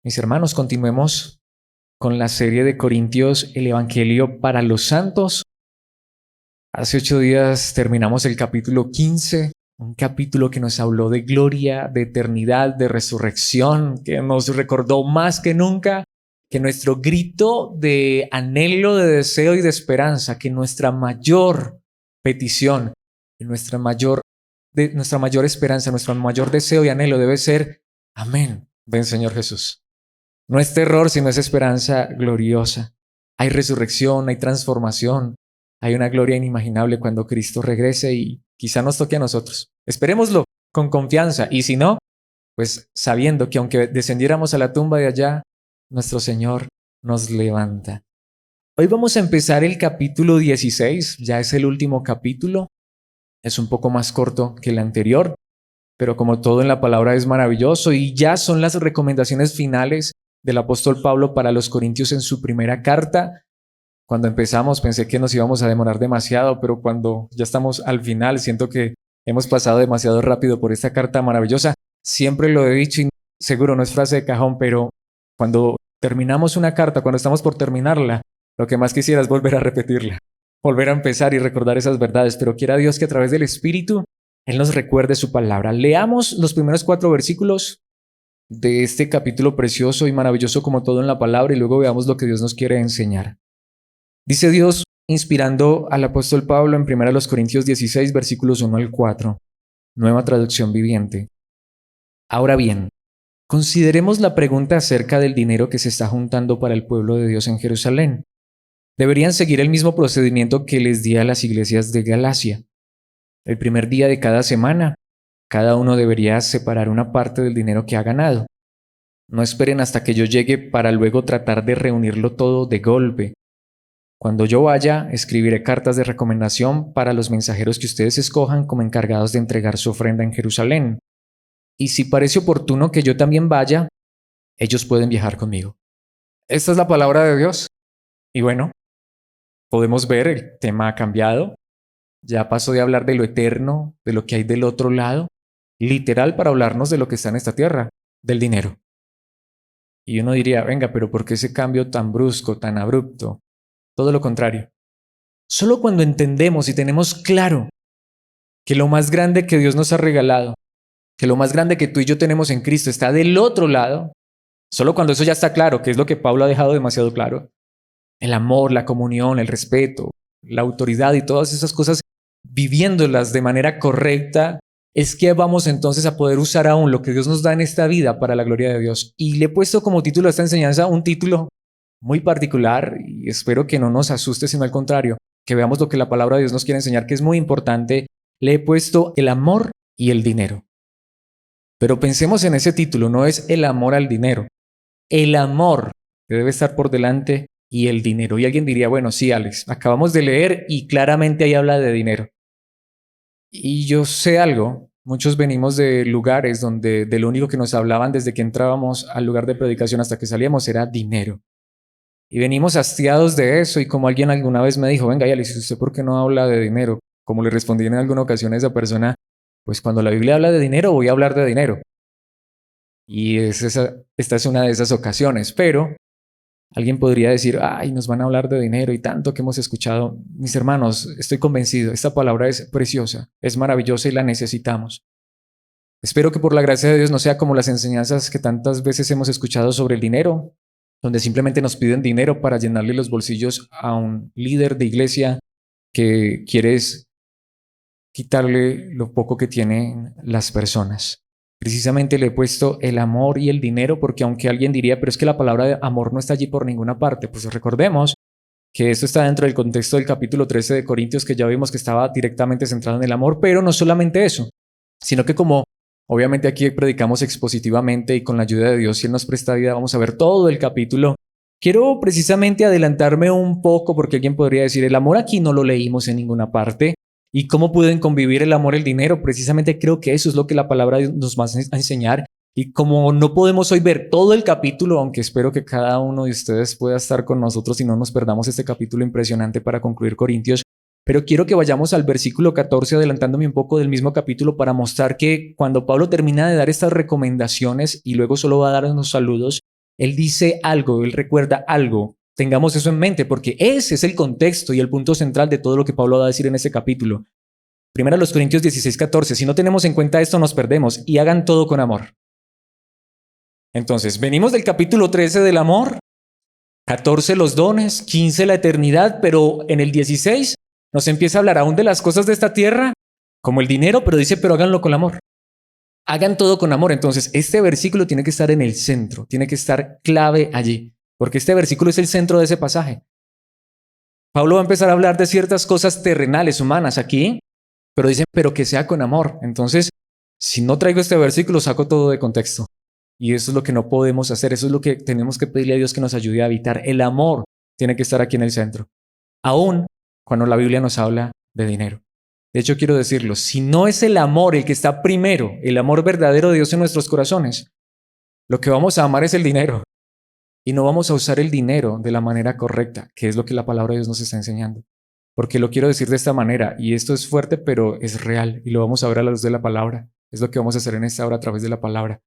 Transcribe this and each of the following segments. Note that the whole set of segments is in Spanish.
Mis hermanos, continuemos con la serie de Corintios, el Evangelio para los Santos. Hace 8 días terminamos el capítulo 15, un capítulo que nos habló de gloria, de eternidad, de resurrección, que nos recordó más que nunca que nuestro grito de anhelo, de deseo y de esperanza, que nuestra mayor petición, nuestra mayor esperanza, nuestro mayor deseo y anhelo debe ser: amén, ven Señor Jesús. No es terror, sino es esperanza gloriosa. Hay resurrección, hay transformación, hay una gloria inimaginable cuando Cristo regrese y quizá nos toque a nosotros. Esperémoslo con confianza, y si no, pues sabiendo que aunque descendiéramos a la tumba de allá, nuestro Señor nos levanta. Hoy vamos a empezar el capítulo 16, ya es el último capítulo. Es un poco más corto que el anterior, pero como todo en la palabra es maravilloso, y ya son las recomendaciones finales del apóstol Pablo para los Corintios en su primera carta. Cuando empezamos pensé que nos íbamos a demorar demasiado, pero cuando ya estamos al final siento que hemos pasado demasiado rápido por esta carta maravillosa. Siempre lo he dicho y seguro no es frase de cajón, pero cuando terminamos una carta, cuando estamos por terminarla, lo que más quisiera es volver a repetirla, volver a empezar y recordar esas verdades, pero quiera Dios que a través del Espíritu Él nos recuerde su palabra. Leamos los primeros 4 versículos de este capítulo precioso y maravilloso como todo en la palabra, y luego veamos lo que Dios nos quiere enseñar. Dice Dios, inspirando al apóstol Pablo en 1 Corintios 16, versículos 1 al 4, nueva traducción viviente. Ahora bien, consideremos la pregunta acerca del dinero que se está juntando para el pueblo de Dios en Jerusalén. Deberían seguir el mismo procedimiento que les di a las iglesias de Galacia. El primer día de cada semana, cada uno debería separar una parte del dinero que ha ganado. No esperen hasta que yo llegue para luego tratar de reunirlo todo de golpe. Cuando yo vaya, escribiré cartas de recomendación para los mensajeros que ustedes escojan como encargados de entregar su ofrenda en Jerusalén. Y si parece oportuno que yo también vaya, ellos pueden viajar conmigo. Esta es la palabra de Dios. Y bueno, podemos ver, el tema ha cambiado. Ya pasó de hablar de lo eterno, de lo que hay del otro lado, literal, para hablarnos de lo que está en esta tierra, del dinero. Y uno diría, venga, pero ¿por qué ese cambio tan brusco, tan abrupto? Todo lo contrario. Solo cuando entendemos y tenemos claro que lo más grande que Dios nos ha regalado, que lo más grande que tú y yo tenemos en Cristo está del otro lado, solo cuando eso ya está claro, que es lo que Pablo ha dejado demasiado claro, el amor, la comunión, el respeto, la autoridad y todas esas cosas, viviéndolas de manera correcta, es que vamos entonces a poder usar aún lo que Dios nos da en esta vida para la gloria de Dios. Y le he puesto como título a esta enseñanza un título muy particular, y espero que no nos asuste, sino al contrario, que veamos lo que la palabra de Dios nos quiere enseñar, que es muy importante. Le he puesto el amor y el dinero. Pero pensemos en ese título, no es el amor al dinero. El amor que debe estar por delante y el dinero. Y alguien diría, bueno, sí, Alex, acabamos de leer y claramente ahí habla de dinero. Y yo sé algo, muchos venimos de lugares donde de lo único que nos hablaban desde que entrábamos al lugar de predicación hasta que salíamos era dinero. Y venimos hastiados de eso, y como alguien alguna vez me dijo, venga, Alex, ¿usted por qué no habla de dinero? Como le respondí en alguna ocasión a esa persona, pues cuando la Biblia habla de dinero, voy a hablar de dinero. Y esta es una de esas ocasiones, pero alguien podría decir, ay, nos van a hablar de dinero y tanto que hemos escuchado. Mis hermanos, estoy convencido, esta palabra es preciosa, es maravillosa y la necesitamos. Espero que por la gracia de Dios no sea como las enseñanzas que tantas veces hemos escuchado sobre el dinero, donde simplemente nos piden dinero para llenarle los bolsillos a un líder de iglesia que quieres quitarle lo poco que tienen las personas. Precisamente le he puesto el amor y el dinero porque aunque alguien diría, pero es que la palabra de amor no está allí por ninguna parte, pues recordemos que esto está dentro del contexto del capítulo 13 de Corintios, que ya vimos que estaba directamente centrado en el amor, pero no solamente eso, sino que como obviamente aquí predicamos expositivamente y con la ayuda de Dios, si Él nos presta vida, vamos a ver todo el capítulo. Quiero precisamente adelantarme un poco porque alguien podría decir, el amor aquí no lo leímos en ninguna parte. ¿Y cómo pueden convivir el amor y el dinero? Precisamente creo que eso es lo que la palabra nos va a enseñar. Y como no podemos hoy ver todo el capítulo, aunque espero que cada uno de ustedes pueda estar con nosotros y no nos perdamos este capítulo impresionante para concluir Corintios, pero quiero que vayamos al versículo 14, adelantándome un poco del mismo capítulo para mostrar que cuando Pablo termina de dar estas recomendaciones y luego solo va a dar unos saludos, Él dice algo, Él recuerda algo. Tengamos eso en mente porque ese es el contexto y el punto central de todo lo que Pablo va a decir en este capítulo. Primero los Corintios 16:14. Si no tenemos en cuenta esto, nos perdemos. Y hagan todo con amor. Entonces, venimos del capítulo 13 del amor, 14 los dones, 15 la eternidad, pero en el 16 nos empieza a hablar aún de las cosas de esta tierra, como el dinero, pero dice, pero háganlo con amor. Hagan todo con amor. Entonces, este versículo tiene que estar en el centro, tiene que estar clave allí, porque este versículo es el centro de ese pasaje. Pablo va a empezar a hablar de ciertas cosas terrenales, humanas aquí, pero dice, pero que sea con amor. Entonces, si no traigo este versículo, saco todo de contexto. Y eso es lo que no podemos hacer, eso es lo que tenemos que pedirle a Dios que nos ayude a evitar. El amor tiene que estar aquí en el centro, aún cuando la Biblia nos habla de dinero. De hecho, quiero decirlo, si no es el amor el que está primero, el amor verdadero de Dios en nuestros corazones, lo que vamos a amar es el dinero. Y no vamos a usar el dinero de la manera correcta, que es lo que la palabra de Dios nos está enseñando. Porque lo quiero decir de esta manera, y esto es fuerte, pero es real, y lo vamos a ver a la luz de la palabra. Es lo que vamos a hacer en esta hora a través de la palabra.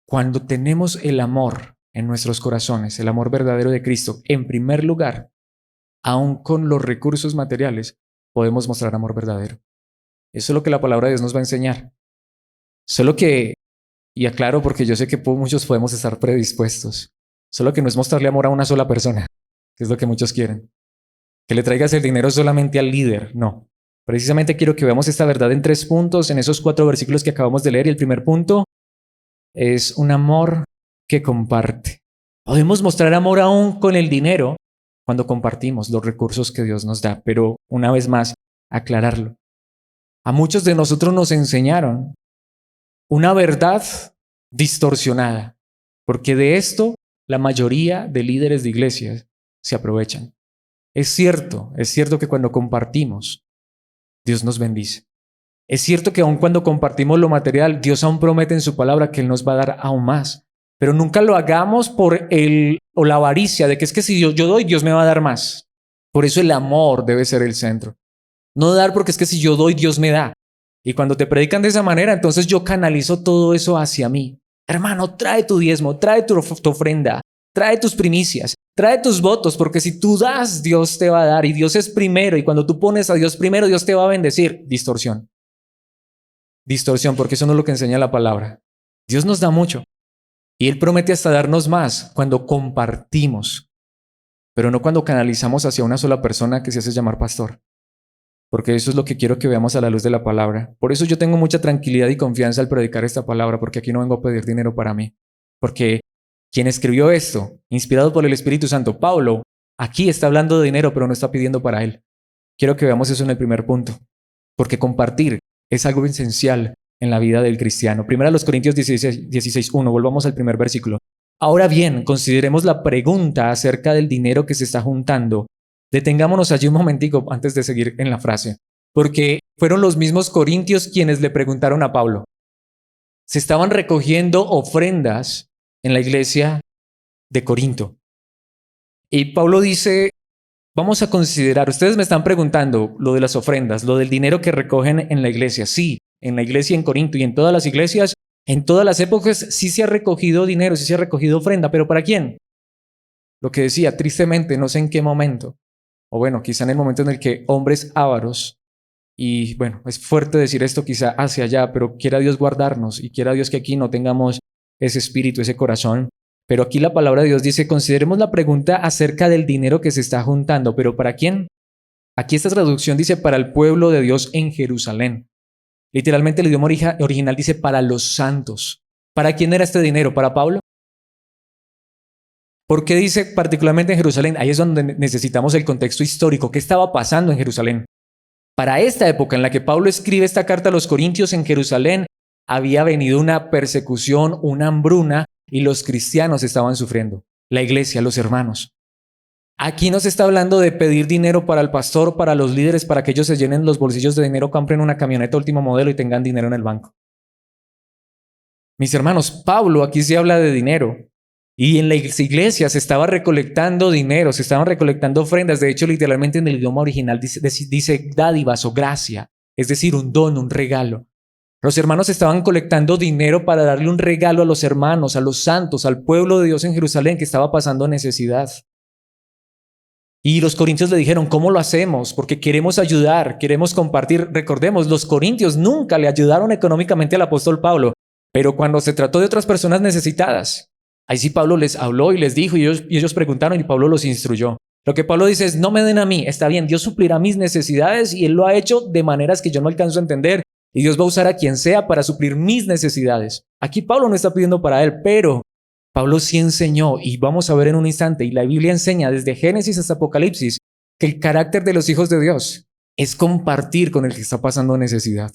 Cuando tenemos el amor en nuestros corazones, el amor verdadero de Cristo, en primer lugar, aun con los recursos materiales, podemos mostrar amor verdadero. Eso es lo que la palabra de Dios nos va a enseñar. Solo que, y aclaro porque yo sé que muchos podemos estar predispuestos, solo que no es mostrarle amor a una sola persona, que es lo que muchos quieren. Que le traigas el dinero solamente al líder, no. Precisamente quiero que veamos esta verdad en 3 puntos, en esos 4 versículos que acabamos de leer. Y el primer punto es un amor que comparte. Podemos mostrar amor aún con el dinero cuando compartimos los recursos que Dios nos da, pero una vez más, aclararlo. A muchos de nosotros nos enseñaron una verdad distorsionada, porque de esto la mayoría de líderes de iglesias se aprovechan. Es cierto que cuando compartimos, Dios nos bendice. Es cierto que aun cuando compartimos lo material, Dios aún promete en su palabra que Él nos va a dar aún más. Pero nunca lo hagamos por la avaricia de que es que si yo doy, Dios me va a dar más. Por eso el amor debe ser el centro. No dar porque es que si yo doy, Dios me da. Y cuando te predican de esa manera, entonces yo canalizo todo eso hacia mí. Hermano, trae tu diezmo, trae tu ofrenda, trae tus primicias, trae tus votos, porque si tú das, Dios te va a dar. Y Dios es primero. Y cuando tú pones a Dios primero, Dios te va a bendecir. Distorsión. Distorsión, porque eso no es lo que enseña la palabra. Dios nos da mucho y Él promete hasta darnos más cuando compartimos, pero no cuando canalizamos hacia una sola persona que se hace llamar pastor, porque eso es lo que quiero que veamos a la luz de la palabra. Por eso yo tengo mucha tranquilidad y confianza al predicar esta palabra, porque aquí no vengo a pedir dinero para mí, porque quien escribió esto, inspirado por el Espíritu Santo, Pablo, aquí está hablando de dinero, pero no está pidiendo para él. Quiero que veamos eso en el primer punto, porque compartir es algo esencial en la vida del cristiano. Primero a los Corintios 16:1, volvamos al primer versículo. Ahora bien, consideremos la pregunta acerca del dinero que se está juntando. Detengámonos allí un momentico antes de seguir en la frase, porque fueron los mismos corintios quienes le preguntaron a Pablo. Se estaban recogiendo ofrendas en la iglesia de Corinto. Y Pablo dice, vamos a considerar, ustedes me están preguntando lo de las ofrendas, lo del dinero que recogen en la iglesia. Sí, en la iglesia en Corinto y en todas las iglesias, en todas las épocas sí se ha recogido dinero, sí se ha recogido ofrenda, pero ¿para quién? Lo que decía, tristemente, no sé en qué momento, o bueno, quizá en el momento en el que hombres ávaros, y bueno, es fuerte decir esto quizá hacia allá, pero quiera Dios guardarnos y quiera Dios que aquí no tengamos ese espíritu, ese corazón. Pero aquí la palabra de Dios dice, consideremos la pregunta acerca del dinero que se está juntando, pero ¿para quién? Aquí esta traducción dice para el pueblo de Dios en Jerusalén. Literalmente el idioma original dice para los santos. ¿Para quién era este dinero? ¿Para Pablo? ¿Por qué dice particularmente en Jerusalén? Ahí es donde necesitamos el contexto histórico. ¿Qué estaba pasando en Jerusalén? Para esta época en la que Pablo escribe esta carta a los Corintios, en Jerusalén había venido una persecución, una hambruna, y los cristianos estaban sufriendo. La iglesia, los hermanos. Aquí no se está hablando de pedir dinero para el pastor, para los líderes, para que ellos se llenen los bolsillos de dinero, compren una camioneta último modelo y tengan dinero en el banco. Mis hermanos, Pablo aquí se habla de dinero. Y en las iglesias se estaba recolectando dinero, se estaban recolectando ofrendas. De hecho, literalmente en el idioma original dice dádivas o gracia, es decir, un don, un regalo. Los hermanos estaban colectando dinero para darle un regalo a los hermanos, a los santos, al pueblo de Dios en Jerusalén que estaba pasando necesidad. Y los corintios le dijeron, ¿cómo lo hacemos? Porque queremos ayudar, queremos compartir. Recordemos, los corintios nunca le ayudaron económicamente al apóstol Pablo, pero cuando se trató de otras personas necesitadas, ahí sí Pablo les habló y les dijo y ellos preguntaron y Pablo los instruyó. Lo que Pablo dice es, no me den a mí, está bien, Dios suplirá mis necesidades y Él lo ha hecho de maneras que yo no alcanzo a entender y Dios va a usar a quien sea para suplir mis necesidades. Aquí Pablo no está pidiendo para él, pero Pablo sí enseñó, y vamos a ver en un instante, y la Biblia enseña desde Génesis hasta Apocalipsis, que el carácter de los hijos de Dios es compartir con el que está pasando necesidad.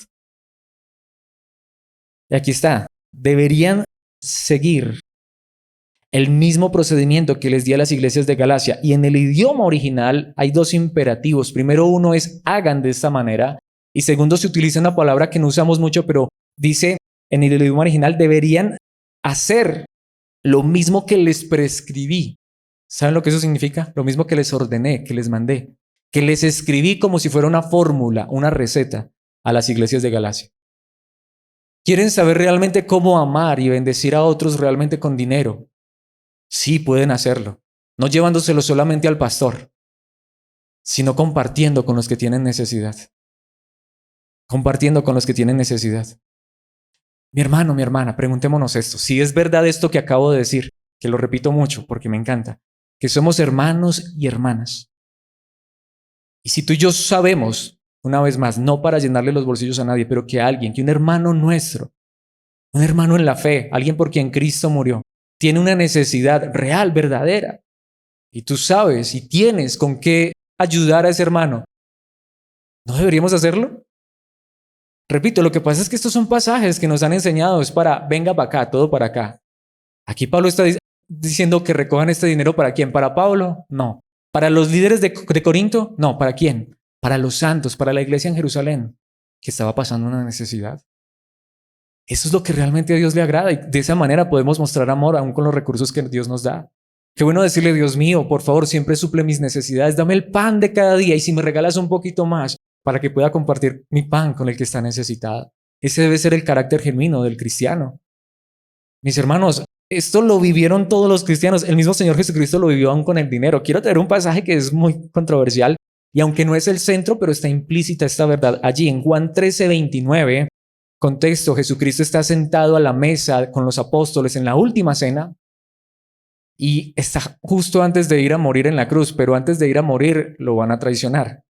Y aquí está, deberían seguir el mismo procedimiento que les di a las iglesias de Galacia. Y en el idioma original hay dos imperativos. Primero, uno es hagan de esta manera, y segundo, se utiliza una palabra que no usamos mucho, pero dice en el idioma original, deberían hacer lo mismo que les prescribí. ¿Saben lo que eso significa? Lo mismo que les ordené, que les mandé, que les escribí como si fuera una fórmula, una receta a las iglesias de Galacia. ¿Quieren saber realmente cómo amar y bendecir a otros realmente con dinero? Sí, pueden hacerlo. No llevándoselo solamente al pastor, sino compartiendo con los que tienen necesidad. Compartiendo con los que tienen necesidad. Mi hermano, mi hermana, preguntémonos esto. Si es verdad esto que acabo de decir, que lo repito mucho porque me encanta, que somos hermanos y hermanas. Y si tú y yo sabemos, una vez más, no para llenarle los bolsillos a nadie, pero que alguien, que un hermano nuestro, un hermano en la fe, alguien por quien Cristo murió, tiene una necesidad real, verdadera, y tú sabes y tienes con qué ayudar a ese hermano, ¿no deberíamos hacerlo? Repito, lo que pasa es que estos son pasajes que nos han enseñado, es para, venga para acá, todo para acá. Aquí Pablo está diciendo que recojan este dinero ¿para quién? ¿Para Pablo? No. ¿Para los líderes de Corinto? No. ¿Para quién? Para los santos, para la iglesia en Jerusalén, que estaba pasando una necesidad. Eso es lo que realmente a Dios le agrada y de esa manera podemos mostrar amor aún con los recursos que Dios nos da. Qué bueno decirle, Dios mío, por favor, siempre suple mis necesidades, dame el pan de cada día y si me regalas un poquito más para que pueda compartir mi pan con el que está necesitado. Ese debe ser el carácter genuino del cristiano. Mis hermanos, esto lo vivieron todos los cristianos. El mismo Señor Jesucristo lo vivió aún con el dinero. Quiero traer un pasaje que es muy controversial y aunque no es el centro, pero está implícita esta verdad. Allí en Juan 13:29, contexto, Jesucristo está sentado a la mesa con los apóstoles en la última cena y está justo antes de ir a morir en la cruz, pero antes de ir a morir lo van a traicionar.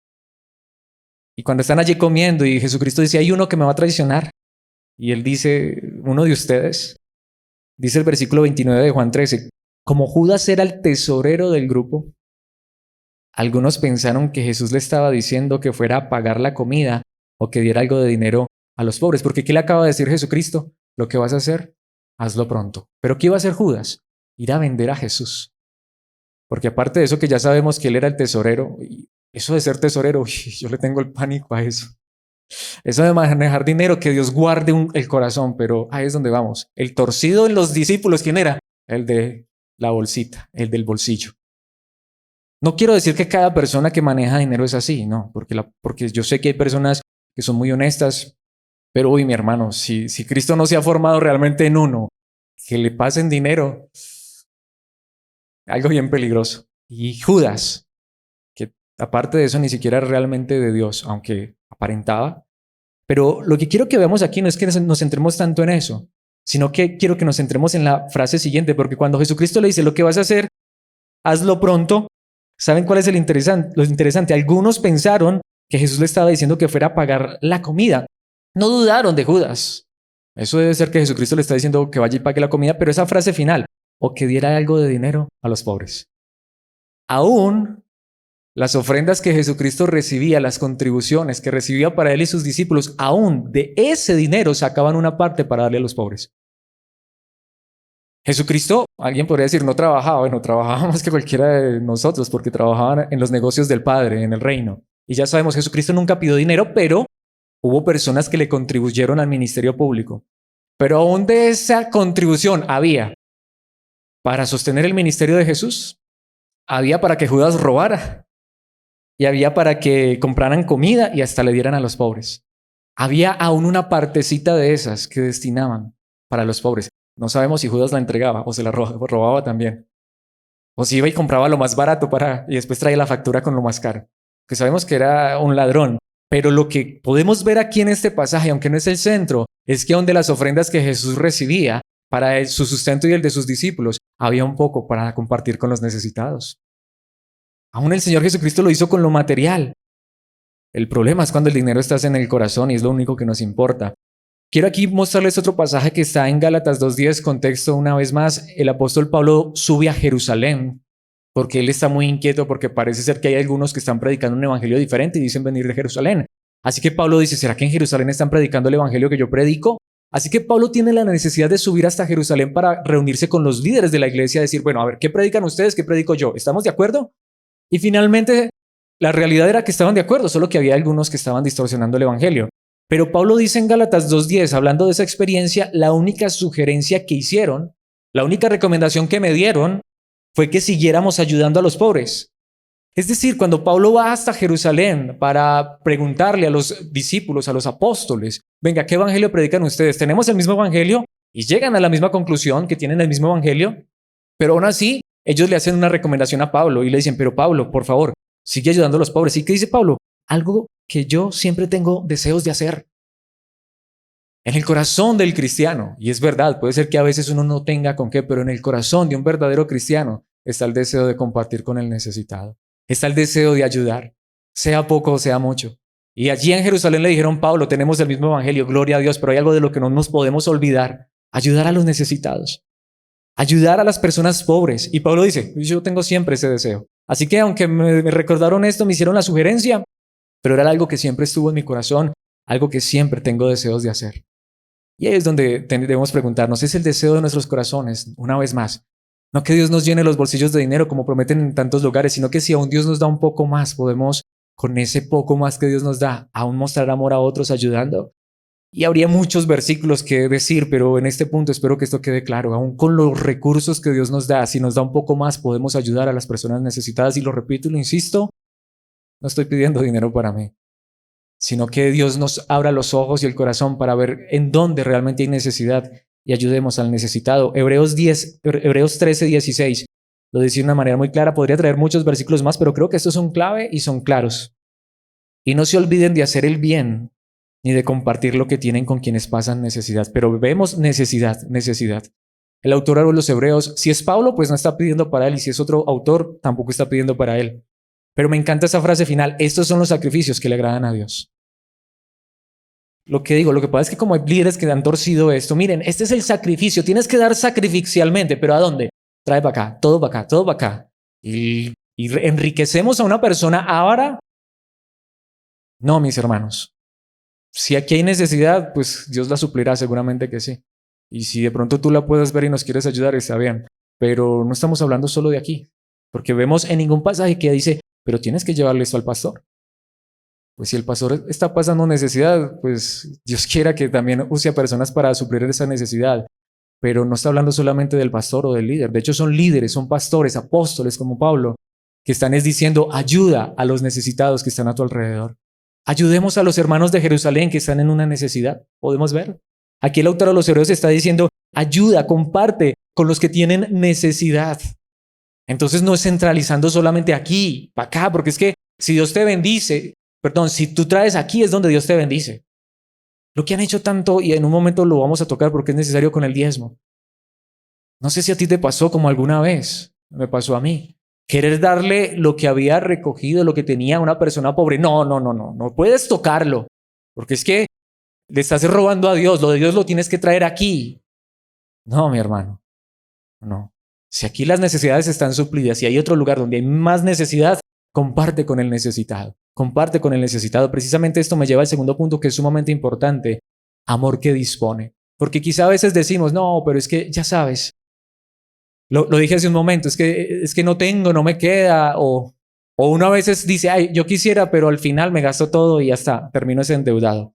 Y cuando están allí comiendo y Jesucristo dice, hay uno que me va a traicionar. Y él dice, uno de ustedes. Dice el versículo 29 de Juan 13, como Judas era el tesorero del grupo, algunos pensaron que Jesús le estaba diciendo que fuera a pagar la comida o que diera algo de dinero a los pobres. Porque ¿qué le acaba de decir Jesucristo? Lo que vas a hacer, hazlo pronto. ¿Pero qué iba a hacer Judas? Ir a vender a Jesús. Porque aparte de eso que ya sabemos que él era el tesorero, y eso de ser tesorero, yo le tengo el pánico a eso. Eso de manejar dinero, que Dios guarde el corazón, pero ahí es donde vamos. El torcido en los discípulos, ¿quién era? El de la bolsita, el del bolsillo. No quiero decir que cada persona que maneja dinero es así, no, porque yo sé que hay personas que son muy honestas, pero uy, mi hermano, si Cristo no se ha formado realmente en uno, que le pasen dinero, algo bien peligroso. Y Judas, que aparte de eso ni siquiera era realmente de Dios, aunque aparentaba. Pero lo que quiero que veamos aquí no es que nos centremos tanto en eso, sino que quiero que nos centremos en la frase siguiente, porque cuando Jesucristo le dice lo que vas a hacer, hazlo pronto, ¿saben cuál es lo interesante? Algunos pensaron que Jesús le estaba diciendo que fuera a pagar la comida. No dudaron de Judas. Eso debe ser que Jesucristo le está diciendo que vaya y pague la comida, pero esa frase final, o que diera algo de dinero a los pobres. Aún las ofrendas que Jesucristo recibía, las contribuciones que recibía para él y sus discípulos, aún de ese dinero sacaban una parte para darle a los pobres. Jesucristo, alguien podría decir, no trabajaba. Bueno, trabajaba más que cualquiera de nosotros porque trabajaban en los negocios del Padre, en el reino. Y ya sabemos, Jesucristo nunca pidió dinero, pero hubo personas que le contribuyeron al ministerio público. Pero aún de esa contribución había para sostener el ministerio de Jesús, había para que Judas robara. Y había para que compraran comida y hasta le dieran a los pobres. había aún una partecita de esas que destinaban para los pobres. No sabemos si Judas la entregaba o se la robaba también. O si iba y compraba lo más barato y después traía la factura con lo más caro. Que sabemos que era un ladrón. Pero lo que podemos ver aquí en este pasaje, aunque no es el centro, es que donde las ofrendas que Jesús recibía para su sustento y el de sus discípulos, había un poco para compartir con los necesitados. Aún el Señor Jesucristo lo hizo con lo material. El problema es cuando el dinero está en el corazón y es lo único que nos importa. Quiero aquí mostrarles otro pasaje que está en Gálatas 2:10, contexto una vez más. El apóstol Pablo sube a Jerusalén porque él está muy inquieto porque parece ser que hay algunos que están predicando un evangelio diferente y dicen venir de Jerusalén. Así que Pablo dice, ¿será que en Jerusalén están predicando el evangelio que yo predico? Así que Pablo tiene la necesidad de subir hasta Jerusalén para reunirse con los líderes de la iglesia, decir, bueno, a ver, ¿qué predican ustedes? ¿Qué predico yo? ¿Estamos de acuerdo? Y finalmente la realidad era que estaban de acuerdo, solo que había algunos que estaban distorsionando el evangelio. Pero Pablo dice en Gálatas 2:10, hablando de esa experiencia, la única sugerencia que hicieron, la única recomendación que me dieron fue que siguiéramos ayudando a los pobres. Es decir, cuando Pablo va hasta Jerusalén para preguntarle a los discípulos, a los apóstoles, venga, ¿qué evangelio predican ustedes? ¿Tenemos el mismo evangelio? Y llegan a la misma conclusión, que tienen el mismo evangelio, pero aún así ellos le hacen una recomendación a Pablo y le dicen, pero Pablo, por favor, sigue ayudando a los pobres. ¿Y qué dice Pablo? Algo que yo siempre tengo deseos de hacer. En el corazón del cristiano, y es verdad, puede ser que a veces uno no tenga con qué, pero en el corazón de un verdadero cristiano está el deseo de compartir con el necesitado. Está el deseo de ayudar, sea poco o sea mucho. Y allí en Jerusalén le dijeron, Pablo, tenemos el mismo evangelio, gloria a Dios, pero hay algo de lo que no nos podemos olvidar, ayudar a los necesitados, ayudar a las personas pobres. Y Pablo dice, yo tengo siempre ese deseo. Así que aunque me recordaron esto, me hicieron la sugerencia, pero era algo que siempre estuvo en mi corazón, algo que siempre tengo deseos de hacer. Y ahí es donde debemos preguntarnos, ¿es el deseo de nuestros corazones? Una vez más, no que Dios nos llene los bolsillos de dinero como prometen en tantos lugares, sino que si aún Dios nos da un poco más, podemos con ese poco más que Dios nos da, aún mostrar amor a otros ayudando. Y habría muchos versículos que decir, pero en este punto espero que esto quede claro. Aún con los recursos que Dios nos da, si nos da un poco más, podemos ayudar a las personas necesitadas. Y lo repito y lo insisto, no estoy pidiendo dinero para mí, sino que Dios nos abra los ojos y el corazón para ver en dónde realmente hay necesidad y ayudemos al necesitado. Hebreos 13:16 lo dice de una manera muy clara. Podría traer muchos versículos más, pero creo que estos son clave y son claros. Y no se olviden de hacer el bien ni de compartir lo que tienen con quienes pasan necesidad. Pero vemos necesidad. El autor de los Hebreos, si es Pablo, pues no está pidiendo para él, y si es otro autor, tampoco está pidiendo para él. Pero me encanta esa frase final, estos son los sacrificios que le agradan a Dios. Lo que pasa es que como hay líderes que han torcido esto, miren, este es el sacrificio, tienes que dar sacrificialmente, pero ¿a dónde? Trae para acá, todo para acá, todo para acá. Y enriquecemos a una persona ahora. No, mis hermanos. Si aquí hay necesidad, pues Dios la suplirá, seguramente que sí. Y si de pronto tú la puedes ver y nos quieres ayudar, está bien. Pero no estamos hablando solo de aquí, porque vemos en ningún pasaje que dice, pero tienes que llevarle esto al pastor. Pues si el pastor está pasando necesidad, pues Dios quiera que también use a personas para suplir esa necesidad. Pero no está hablando solamente del pastor o del líder. De hecho, son líderes, son pastores, apóstoles como Pablo, que están diciendo, ayuda a los necesitados que están a tu alrededor. Ayudemos a los hermanos de Jerusalén que están en una necesidad. ¿Podemos ver? Aquí el autor de los Hebreos está diciendo, ayuda, comparte con los que tienen necesidad. Entonces no es centralizando solamente aquí, para acá, porque es que si Dios te bendice, si tú traes aquí es donde Dios te bendice. Lo que han hecho tanto, y en un momento lo vamos a tocar porque es necesario con el diezmo. No sé si a ti te pasó como alguna vez, me pasó a mí. Querer darle lo que había recogido, lo que tenía una persona pobre. No puedes tocarlo, porque es que le estás robando a Dios, lo de Dios lo tienes que traer aquí. No, mi hermano, no. Si aquí las necesidades están suplidas y hay otro lugar donde hay más necesidad, comparte con el necesitado. Comparte con el necesitado. Precisamente esto me lleva al segundo punto que es sumamente importante. Amor que dispone. Porque quizá a veces decimos, no, pero es que ya sabes. Lo dije hace un momento, es que no tengo, no me queda. O uno a veces dice, ay, yo quisiera, pero al final me gasto todo y ya está, termino ese endeudado.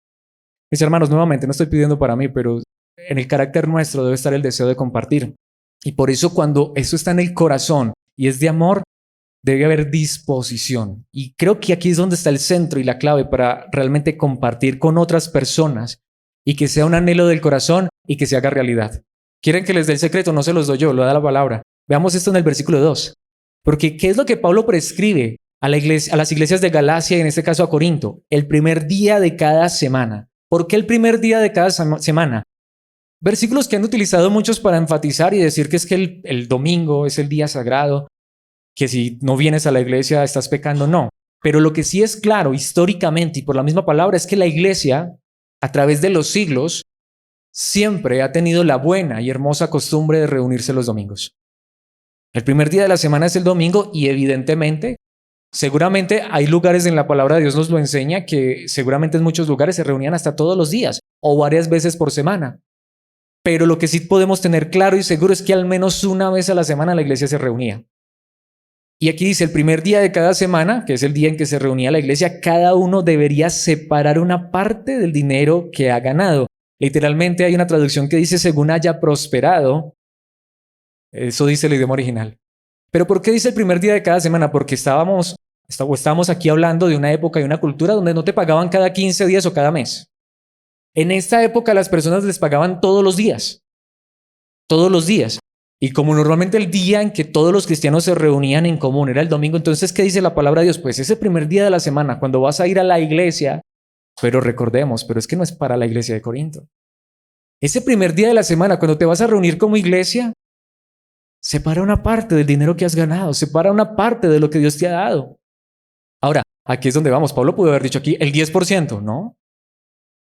Mis hermanos, nuevamente, no estoy pidiendo para mí, pero en el carácter nuestro debe estar el deseo de compartir. Y por eso cuando eso está en el corazón y es de amor, debe haber disposición. Y creo que aquí es donde está el centro y la clave para realmente compartir con otras personas y que sea un anhelo del corazón y que se haga realidad. ¿Quieren que les dé el secreto? No se los doy yo, lo da la palabra. Veamos esto en el versículo 2. Porque ¿qué es lo que Pablo prescribe a las iglesias de Galacia y en este caso a Corinto? El primer día de cada semana. ¿Por qué el primer día de cada semana? Versículos que han utilizado muchos para enfatizar y decir que es que el domingo es el día sagrado, que si no vienes a la iglesia estás pecando, no. Pero lo que sí es claro históricamente y por la misma palabra es que la iglesia, a través de los siglos, siempre ha tenido la buena y hermosa costumbre de reunirse los domingos. El primer día de la semana es el domingo y evidentemente, seguramente hay lugares en la palabra de Dios nos lo enseña que seguramente en muchos lugares se reunían hasta todos los días o varias veces por semana. Pero lo que sí podemos tener claro y seguro es que al menos una vez a la semana la iglesia se reunía. Y aquí dice, el primer día de cada semana, que es el día en que se reunía la iglesia, cada uno debería separar una parte del dinero que ha ganado. Literalmente hay una traducción que dice, según haya prosperado. Eso dice el idioma original. ¿Pero por qué dice el primer día de cada semana? Porque estábamos aquí hablando de una época y una cultura donde no te pagaban cada 15 días o cada mes. En esta época las personas les pagaban todos los días. Todos los días. Y como normalmente el día en que todos los cristianos se reunían en común era el domingo, entonces, ¿qué dice la palabra de Dios? Pues ese primer día de la semana, cuando vas a ir a la iglesia, pero recordemos, pero es que no es para la iglesia de Corinto. Ese primer día de la semana, cuando te vas a reunir como iglesia, separa una parte del dinero que has ganado, separa una parte de lo que Dios te ha dado. Ahora, aquí es donde vamos. Pablo pudo haber dicho aquí el 10%, ¿no?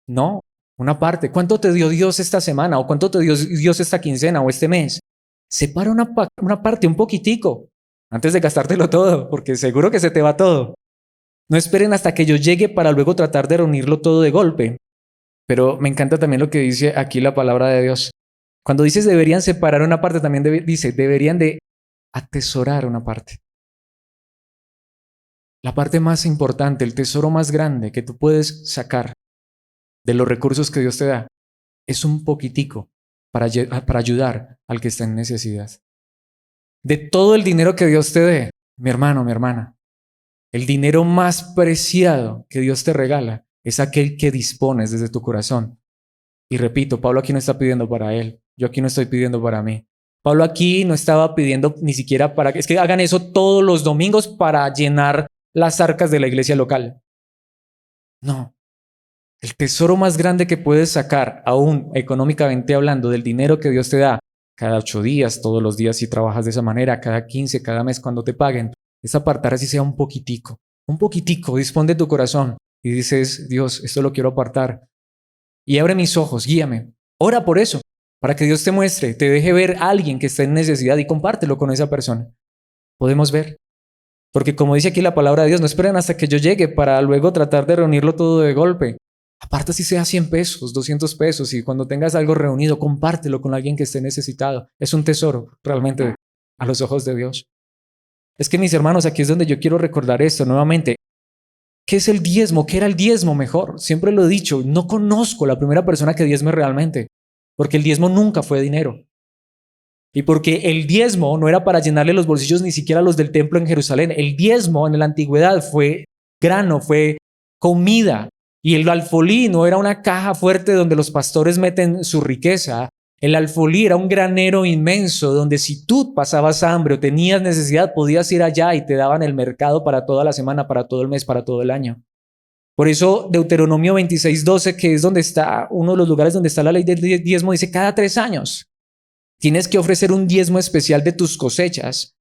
No, una parte. ¿Cuánto te dio Dios esta semana? ¿O cuánto te dio Dios esta quincena o este mes? Separa una parte, un poquitico, antes de gastártelo todo, porque seguro que se te va todo. No esperen hasta que yo llegue para luego tratar de reunirlo todo de golpe. Pero me encanta también lo que dice aquí la palabra de Dios. Cuando dices deberían separar una parte, también dice deberían de atesorar una parte. La parte más importante, el tesoro más grande que tú puedes sacar de los recursos que Dios te da, es un poquitico para ayudar al que está en necesidad. De todo el dinero que Dios te dé, mi hermano, mi hermana, el dinero más preciado que Dios te regala es aquel que dispones desde tu corazón. Y repito, Pablo aquí no está pidiendo para él, yo aquí no estoy pidiendo para mí. Pablo aquí no estaba pidiendo ni siquiera para que es que hagan eso todos los domingos para llenar las arcas de la iglesia local. No. El tesoro más grande que puedes sacar, aún económicamente hablando, del dinero que Dios te da, cada 8 días, todos los días si trabajas de esa manera, cada 15, cada mes cuando te paguen, es apartar así sea un poquitico, dispón de tu corazón y dices, Dios, esto lo quiero apartar. Y abre mis ojos, guíame. Ora por eso, para que Dios te muestre, te deje ver a alguien que está en necesidad y compártelo con esa persona. Podemos ver. Porque como dice aquí la palabra de Dios, no esperen hasta que yo llegue para luego tratar de reunirlo todo de golpe. Aparta si sea 100 pesos, 200 pesos y cuando tengas algo reunido, compártelo con alguien que esté necesitado. Es un tesoro realmente a los ojos de Dios. Es que mis hermanos, aquí es donde yo quiero recordar esto nuevamente. ¿Qué es el diezmo? ¿Qué era el diezmo mejor? Siempre lo he dicho, no conozco la primera persona que diezme realmente, porque el diezmo nunca fue dinero. Y porque el diezmo no era para llenarle los bolsillos ni siquiera los del templo en Jerusalén. El diezmo en la antigüedad fue grano, fue comida. Y el alfolí no era una caja fuerte donde los pastores meten su riqueza. El alfolí era un granero inmenso donde si tú pasabas hambre o tenías necesidad, podías ir allá y te daban el mercado para toda la semana, para todo el mes, para todo el año. Por eso Deuteronomio 26:12, que es donde está uno de los lugares donde está la ley del diezmo, dice cada 3 años tienes que ofrecer un diezmo especial de tus cosechas.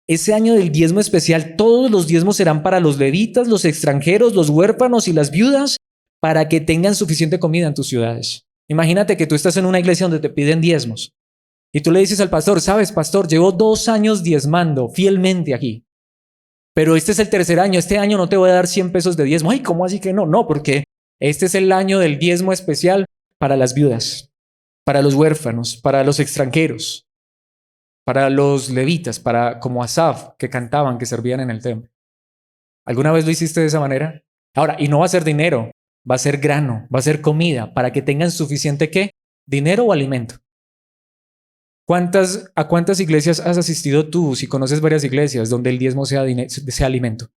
Ese año del diezmo especial, todos los diezmos serán para los levitas, los extranjeros, los huérfanos y las viudas, para que tengan suficiente comida en tus ciudades. Imagínate que tú estás en una iglesia donde te piden diezmos y tú le dices al pastor, sabes, pastor, llevo 2 años diezmando fielmente aquí, pero este es el 3er año, este año no te voy a dar 100 pesos de diezmo. Ay, ¿cómo así que no? No, porque este es el año del diezmo especial para las viudas, para los huérfanos, para los extranjeros, para los levitas, para como Asaf, que cantaban, que servían en el templo. ¿Alguna vez lo hiciste de esa manera? Ahora, y no va a ser dinero, va a ser grano, va a ser comida, para que tengan suficiente ¿qué? Dinero o alimento. ¿A cuántas iglesias has asistido tú, si conoces varias iglesias, donde el diezmo sea alimento?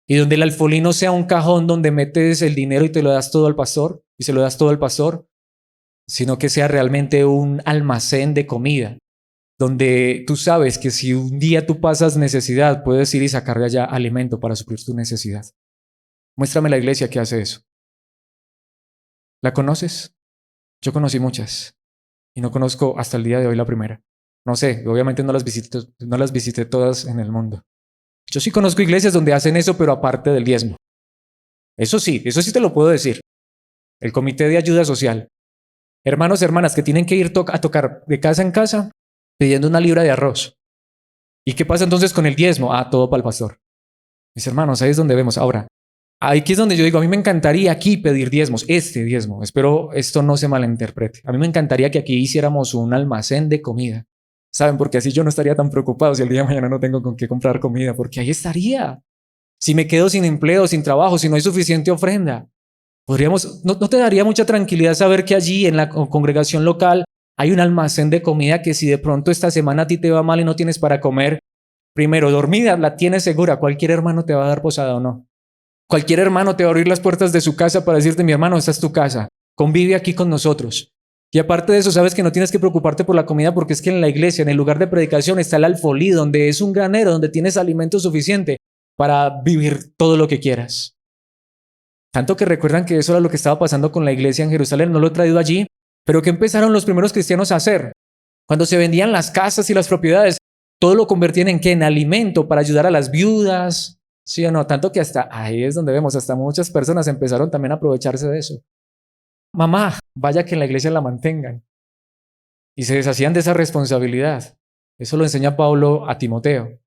Y donde el alfolí sea un cajón donde metes el dinero y te lo das todo al pastor, y se lo das todo al pastor, sino que sea realmente un almacén de comida, donde tú sabes que si un día tú pasas necesidad, puedes ir y sacar de allá alimento para suplir tu necesidad. Muéstrame la iglesia que hace eso. ¿La conoces? Yo conocí muchas y no conozco hasta el día de hoy la primera. No sé, obviamente no las visité todas en el mundo. Yo sí conozco iglesias donde hacen eso, pero aparte del diezmo. Eso sí te lo puedo decir. El comité de ayuda social. Hermanos, hermanas, que tienen que ir a tocar de casa en casa pidiendo una libra de arroz. ¿Y qué pasa entonces con el diezmo? Ah, todo para el pastor. Mis hermanos, ahí es donde vemos. Ahora, aquí es donde yo digo, a mí me encantaría aquí pedir diezmos, este diezmo. Espero esto no se malinterprete. A mí me encantaría que aquí hiciéramos un almacén de comida. ¿Saben? Porque así yo no estaría tan preocupado si el día de mañana no tengo con qué comprar comida, porque ahí estaría. Si me quedo sin empleo, sin trabajo, si no hay suficiente ofrenda, ¿no te daría mucha tranquilidad saber que allí en la congregación local hay un almacén de comida que si de pronto esta semana a ti te va mal y no tienes para comer, primero, dormida la tienes segura, cualquier hermano te va a dar posada o no? Cualquier hermano te va a abrir las puertas de su casa para decirte, mi hermano, esta es tu casa, convive aquí con nosotros. Y aparte de eso, sabes que no tienes que preocuparte por la comida porque es que en la iglesia, en el lugar de predicación, está el alfolí, donde es un granero, donde tienes alimento suficiente para vivir todo lo que quieras. Tanto que recuerdan que eso era lo que estaba pasando con la iglesia en Jerusalén, no lo he traído allí, pero ¿qué empezaron los primeros cristianos a hacer? Cuando se vendían las casas y las propiedades, todo lo convertían en ¿qué? En alimento para ayudar a las viudas, ¿sí o no? Tanto que hasta ahí es donde vemos, hasta muchas personas empezaron también a aprovecharse de eso. Mamá, vaya que en la iglesia la mantengan. Y se deshacían de esa responsabilidad. Eso lo enseña Pablo a Timoteo.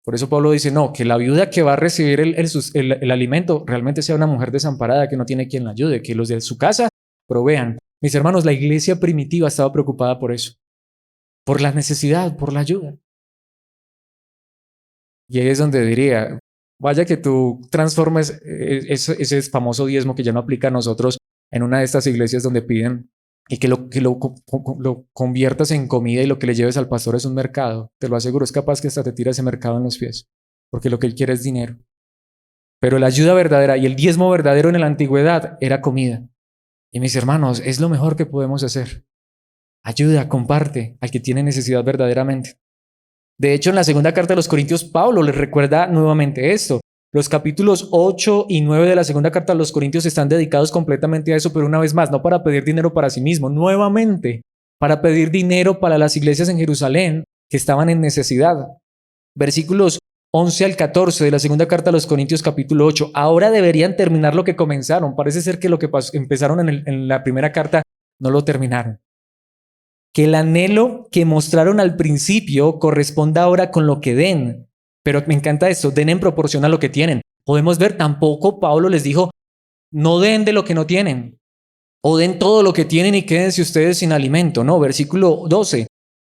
Por eso Pablo dice, no, que la viuda que va a recibir el alimento realmente sea una mujer desamparada que no tiene quien la ayude, que los de su casa provean. Mis hermanos, la iglesia primitiva estaba preocupada por eso, por la necesidad, por la ayuda. Y ahí es donde diría, vaya que tú transformes ese famoso diezmo que ya no aplica a nosotros en una de estas iglesias donde piden y lo conviertas en comida y lo que le lleves al pastor es un mercado. Te lo aseguro, es capaz que hasta te tira ese mercado en los pies, porque lo que él quiere es dinero. Pero la ayuda verdadera y el diezmo verdadero en la antigüedad era comida. Y mis hermanos, es lo mejor que podemos hacer. Ayuda, comparte al que tiene necesidad verdaderamente. De hecho, en la segunda carta de los Corintios, Pablo les recuerda nuevamente esto. Los capítulos 8 y 9 de la segunda carta de los Corintios están dedicados completamente a eso, pero una vez más, no para pedir dinero para sí mismo, nuevamente, para pedir dinero para las iglesias en Jerusalén que estaban en necesidad. Versículos 11 al 14 de la segunda carta a los Corintios capítulo 8. Ahora deberían terminar lo que comenzaron. Parece ser que lo que empezaron en la primera carta no lo terminaron. Que el anhelo que mostraron al principio corresponda ahora con lo que den. Pero me encanta esto, den en proporción a lo que tienen. Podemos ver, tampoco Pablo les dijo, no den de lo que no tienen, o den todo lo que tienen y quédense ustedes sin alimento. No, versículo 12.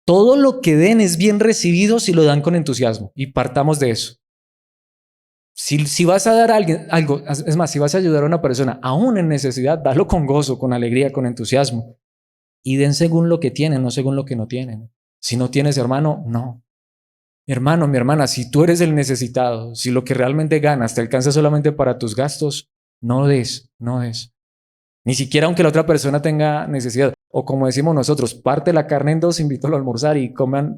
Todo lo que den es bien recibido si lo dan con entusiasmo. Y partamos de eso. Si vas a dar a alguien algo, es más, si vas a ayudar a una persona aún en necesidad, dalo con gozo, con alegría, con entusiasmo. Y den según lo que tienen, no según lo que no tienen. Si no tienes, hermano, no. Mi hermano, mi hermana, si tú eres el necesitado, si lo que realmente ganas te alcanza solamente para tus gastos, no des, no des. Ni siquiera aunque la otra persona tenga necesidad. O como decimos nosotros, parte la carne en dos, invítalo a almorzar y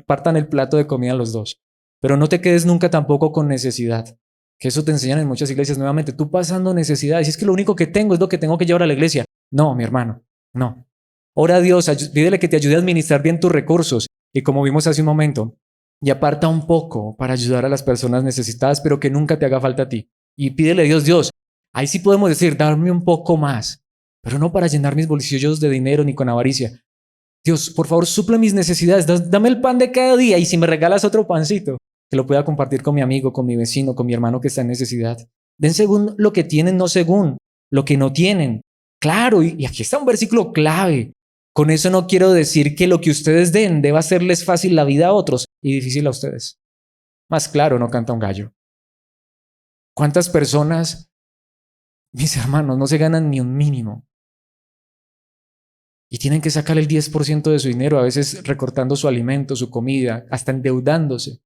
partan el plato de comida los dos. Pero no te quedes nunca tampoco con necesidad. Que eso te enseñan en muchas iglesias nuevamente. Tú pasando necesidad. Si es que lo único que tengo es lo que tengo que llevar a la iglesia. No, mi hermano, no. Ora a Dios, pídele que te ayude a administrar bien tus recursos. Y como vimos hace un momento, y aparta un poco para ayudar a las personas necesitadas, pero que nunca te haga falta a ti. Y pídele a Dios, Dios, ahí sí podemos decir, darme un poco más, pero no para llenar mis bolsillos de dinero ni con avaricia. Dios, por favor, suple mis necesidades, dame el pan de cada día y si me regalas otro pancito, que lo pueda compartir con mi amigo, con mi vecino, con mi hermano que está en necesidad. Den según lo que tienen, no según lo que no tienen. Claro, y aquí está un versículo clave. Con eso no quiero decir que lo que ustedes den deba hacerles fácil la vida a otros y difícil a ustedes. Más claro, no canta un gallo. ¿Cuántas personas, mis hermanos, no se ganan ni un mínimo? y tienen que sacar el 10% de su dinero, a veces recortando su alimento, su comida, hasta endeudándose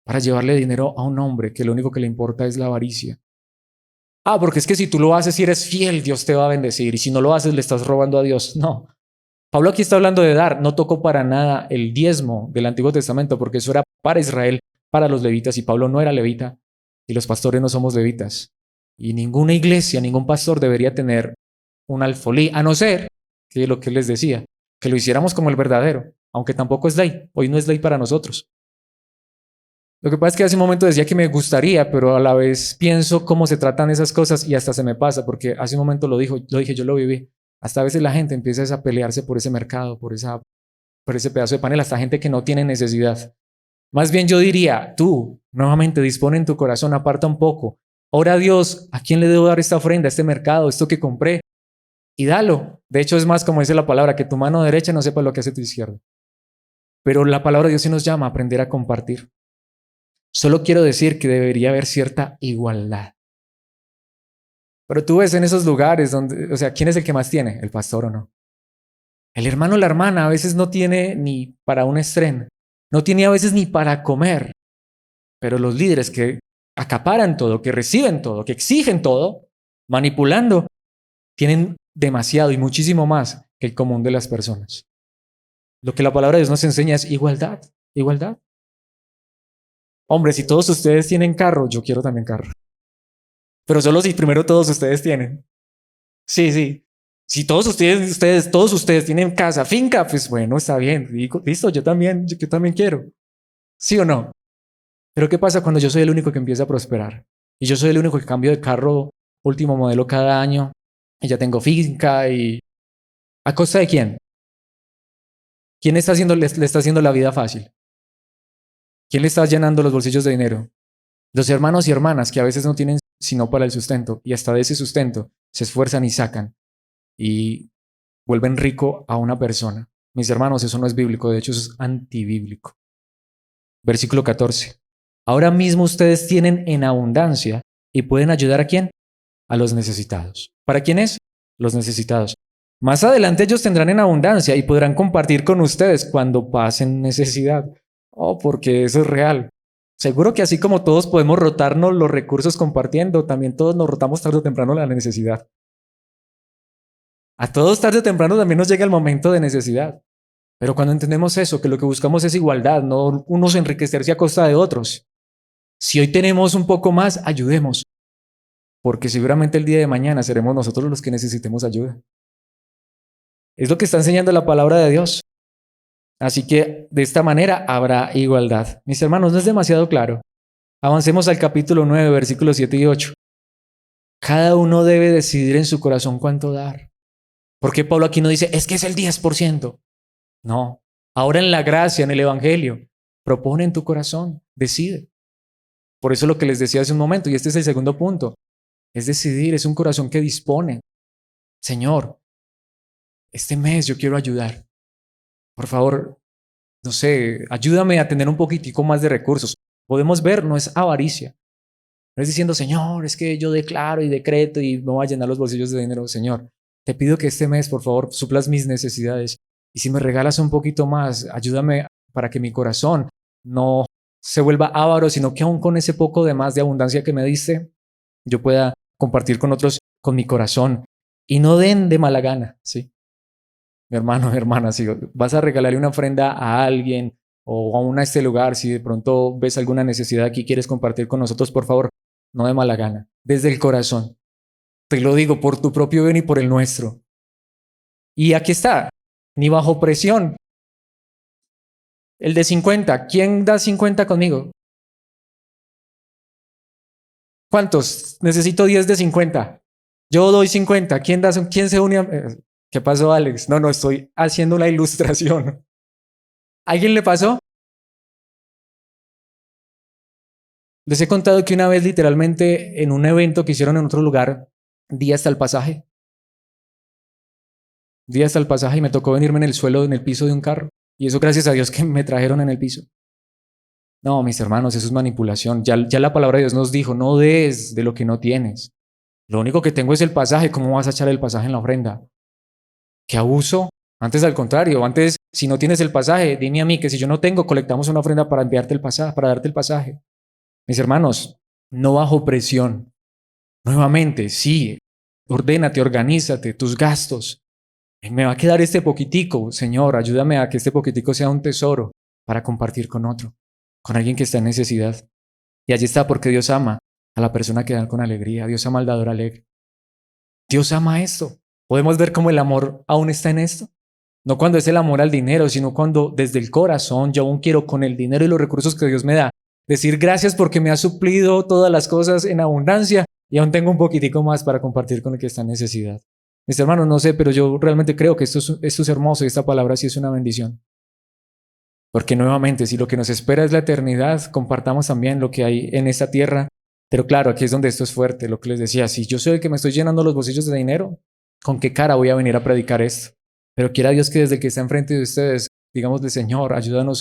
para llevarle dinero a un hombre que lo único que le importa es la avaricia. Ah, porque es que si tú lo haces y eres fiel, Dios te va a bendecir, y si no lo haces, le estás robando a Dios. No. Pablo aquí está hablando de dar, no tocó para nada el diezmo del Antiguo Testamento, porque eso era para Israel, para los levitas, y Pablo no era levita, y los pastores no somos levitas. Y ninguna iglesia, ningún pastor debería tener un alfolí, a no ser que lo que les decía, que lo hiciéramos como el verdadero, aunque tampoco es ley, hoy no es ley para nosotros. Lo que pasa es que hace un momento decía que me gustaría, pero a la vez pienso cómo se tratan esas cosas y hasta se me pasa, porque hace un momento lo dije, yo lo viví. Hasta a veces la gente empieza a pelearse por ese mercado, por ese pedazo de panela, hasta gente que no tiene necesidad. Más bien yo diría, tú, nuevamente dispone en tu corazón, aparta un poco. Ora a Dios, ¿a quién le debo dar esta ofrenda, este mercado, esto que compré? Y dalo. De hecho, es más como dice la palabra, que tu mano derecha no sepa lo que hace tu izquierda. Pero la palabra de Dios sí nos llama a aprender a compartir. Solo quiero decir que debería haber cierta igualdad. Pero tú ves en esos lugares donde, o sea, ¿quién es el que más tiene? ¿El pastor o no? El hermano o la hermana a veces no tiene ni para un estreno, no tiene a veces ni para comer. Pero los líderes que acaparan todo, que reciben todo, que exigen todo, manipulando, tienen demasiado y muchísimo más que el común de las personas. Lo que la palabra de Dios nos enseña es igualdad, igualdad. Hombre, si todos ustedes tienen carro, yo quiero también carro. Pero solo si primero todos ustedes tienen. Sí, sí. Si todos ustedes tienen casa, finca, pues bueno, está bien. Listo, yo también quiero. ¿Sí o no? Pero ¿qué pasa cuando yo soy el único que empieza a prosperar? Y yo soy el único que cambio de carro último modelo cada año. Y ya tengo finca y... ¿A costa de quién? ¿Quién le está haciendo la vida fácil? ¿Quién le está llenando los bolsillos de dinero? Los hermanos y hermanas que a veces no tienen sino para el sustento y hasta de ese sustento se esfuerzan y sacan y vuelven rico a una persona. Mis hermanos, eso no es bíblico, de hecho eso es antibíblico. Versículo 14. Ahora mismo ustedes tienen en abundancia y pueden ayudar ¿a quién? A los necesitados. ¿Para quiénes? Los necesitados. Más adelante ellos tendrán en abundancia y podrán compartir con ustedes cuando pasen necesidad. Oh, porque eso es real. Seguro que así como todos podemos rotarnos los recursos compartiendo, también todos nos rotamos tarde o temprano la necesidad. A todos tarde o temprano también nos llega el momento de necesidad. Pero cuando entendemos eso, que lo que buscamos es igualdad, no unos enriquecerse a costa de otros. Si hoy tenemos un poco más, ayudemos. Porque seguramente el día de mañana seremos nosotros los que necesitemos ayuda. Es lo que está enseñando la palabra de Dios. Así que de esta manera habrá igualdad. Mis hermanos, ¿no es demasiado claro? Avancemos al capítulo 9, versículos 7 y 8. Cada uno debe decidir en su corazón cuánto dar. ¿Por qué Pablo aquí no dice, es que es el 10%? No. Ahora en la gracia, en el Evangelio, propone en tu corazón, decide. Por eso lo que les decía hace un momento, y este es el segundo punto, es decidir, es un corazón que dispone. Señor, este mes yo quiero ayudar. Por favor, no sé, ayúdame a tener un poquitico más de recursos. Podemos ver, no es avaricia. No es diciendo, Señor, es que yo declaro y decreto y me voy a llenar los bolsillos de dinero. Señor, te pido que este mes, por favor, suplas mis necesidades. Y si me regalas un poquito más, ayúdame para que mi corazón no se vuelva avaro, sino que aún con ese poco de más de abundancia que me diste, yo pueda compartir con otros con mi corazón. Y no den de mala gana, ¿sí? Mi hermano, mi hermana, si vas a regalarle una ofrenda a alguien o aún a este lugar, si de pronto ves alguna necesidad aquí y quieres compartir con nosotros, por favor, no de mala gana, desde el corazón. Te lo digo por tu propio bien y por el nuestro. Y aquí está, ni bajo presión. El de 50, ¿quién da 50 conmigo? ¿Cuántos? Necesito 10 de 50. Yo doy 50. ¿Quién se une a... ¿Qué pasó, Alex? No, estoy haciendo la ilustración. ¿Alguien le pasó? Les he contado que una vez literalmente en un evento que hicieron en otro lugar, di hasta el pasaje. Di hasta el pasaje y me tocó venirme en el suelo, en el piso de un carro. Y eso gracias a Dios que me trajeron en el piso. No, mis hermanos, eso es manipulación. Ya la palabra de Dios nos dijo, no des de lo que no tienes. Lo único que tengo es el pasaje. ¿Cómo vas a echar el pasaje en la ofrenda? ¿Qué abuso? Antes al contrario, antes si no tienes el pasaje, dime a mí que si yo no tengo, colectamos una ofrenda para enviarte el pasaje, para darte el pasaje. Mis hermanos, no bajo presión. Nuevamente, sí, ordénate, organízate, tus gastos. Me va a quedar este poquitico, Señor, ayúdame a que este poquitico sea un tesoro para compartir con otro, con alguien que está en necesidad. Y allí está, porque Dios ama a la persona que da con alegría. Dios ama al dador alegre. Dios ama esto. Podemos ver cómo el amor aún está en esto. No cuando es el amor al dinero, sino cuando desde el corazón yo aún quiero, con el dinero y los recursos que Dios me da, decir gracias porque me ha suplido todas las cosas en abundancia y aún tengo un poquitico más para compartir con el que está en necesidad. Mis hermanos, no sé, pero yo realmente creo que esto es hermoso y esta palabra sí es una bendición. Porque nuevamente, si lo que nos espera es la eternidad, compartamos también lo que hay en esta tierra. Pero claro, aquí es donde esto es fuerte, lo que les decía. Si yo soy el que me estoy llenando los bolsillos de dinero, ¿con qué cara voy a venir a predicar esto? Pero quiera Dios que desde el que está enfrente de ustedes, digamosle, Señor, ayúdanos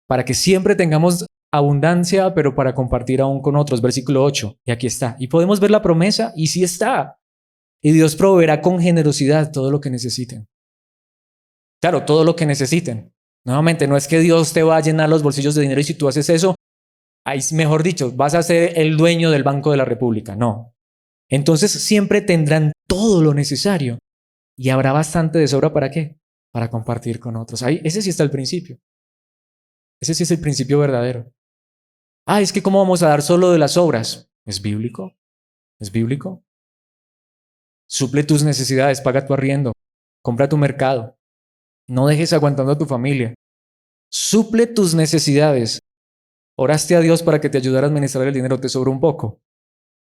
para que siempre tengamos abundancia, pero para compartir aún con otros. Versículo 8, y aquí está. Y podemos ver la promesa, y sí está. Y Dios proveerá con generosidad todo lo que necesiten. Claro, todo lo que necesiten. Nuevamente, no es que Dios te va a llenar los bolsillos de dinero y si tú haces eso, ahí, mejor dicho, vas a ser el dueño del Banco de la República. No. Entonces siempre tendrán todo lo necesario y habrá bastante de sobra ¿para qué? Para compartir con otros. Ahí, ese sí está el principio. Ese sí es el principio verdadero. Es que ¿cómo vamos a dar solo de las obras? ¿Es bíblico? ¿Es bíblico? Suple tus necesidades, paga tu arriendo, compra tu mercado. No dejes aguantando a tu familia. Suple tus necesidades. Oraste a Dios para que te ayudara a administrar el dinero, te sobró un poco.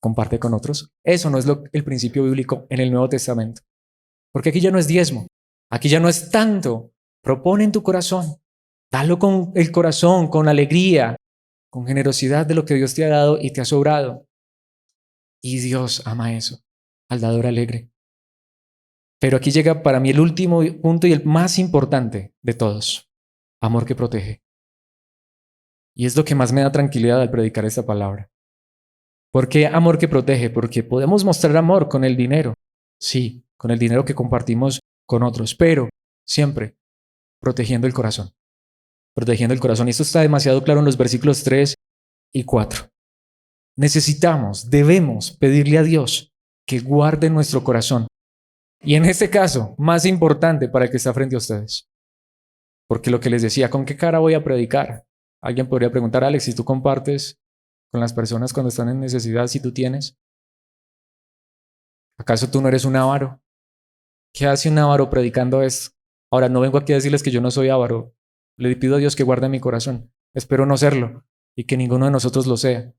Comparte con otros. Eso no es el principio bíblico en el Nuevo Testamento. Porque aquí ya no es diezmo. Aquí ya no es tanto. Propone en tu corazón. Dalo con el corazón, con alegría, con generosidad de lo que Dios te ha dado y te ha sobrado. Y Dios ama eso, al dador alegre. Pero aquí llega para mí el último punto y el más importante de todos. Amor que protege. Y es lo que más me da tranquilidad al predicar esta palabra. ¿Por qué amor que protege? Porque podemos mostrar amor con el dinero. Sí, con el dinero que compartimos con otros, pero siempre protegiendo el corazón. Protegiendo el corazón. Y esto está demasiado claro en los versículos 3 y 4. Necesitamos, debemos pedirle a Dios que guarde nuestro corazón. Y en este caso, más importante para el que está frente a ustedes. Porque lo que les decía, ¿con qué cara voy a predicar? Alguien podría preguntar, Alex, si tú compartes con las personas cuando están en necesidad, si tú tienes, ¿acaso tú no eres un avaro? ¿Qué hace un avaro predicando esto? Ahora, no vengo aquí a decirles que yo no soy avaro. Le pido a Dios que guarde mi corazón. Espero no serlo y que ninguno de nosotros lo sea.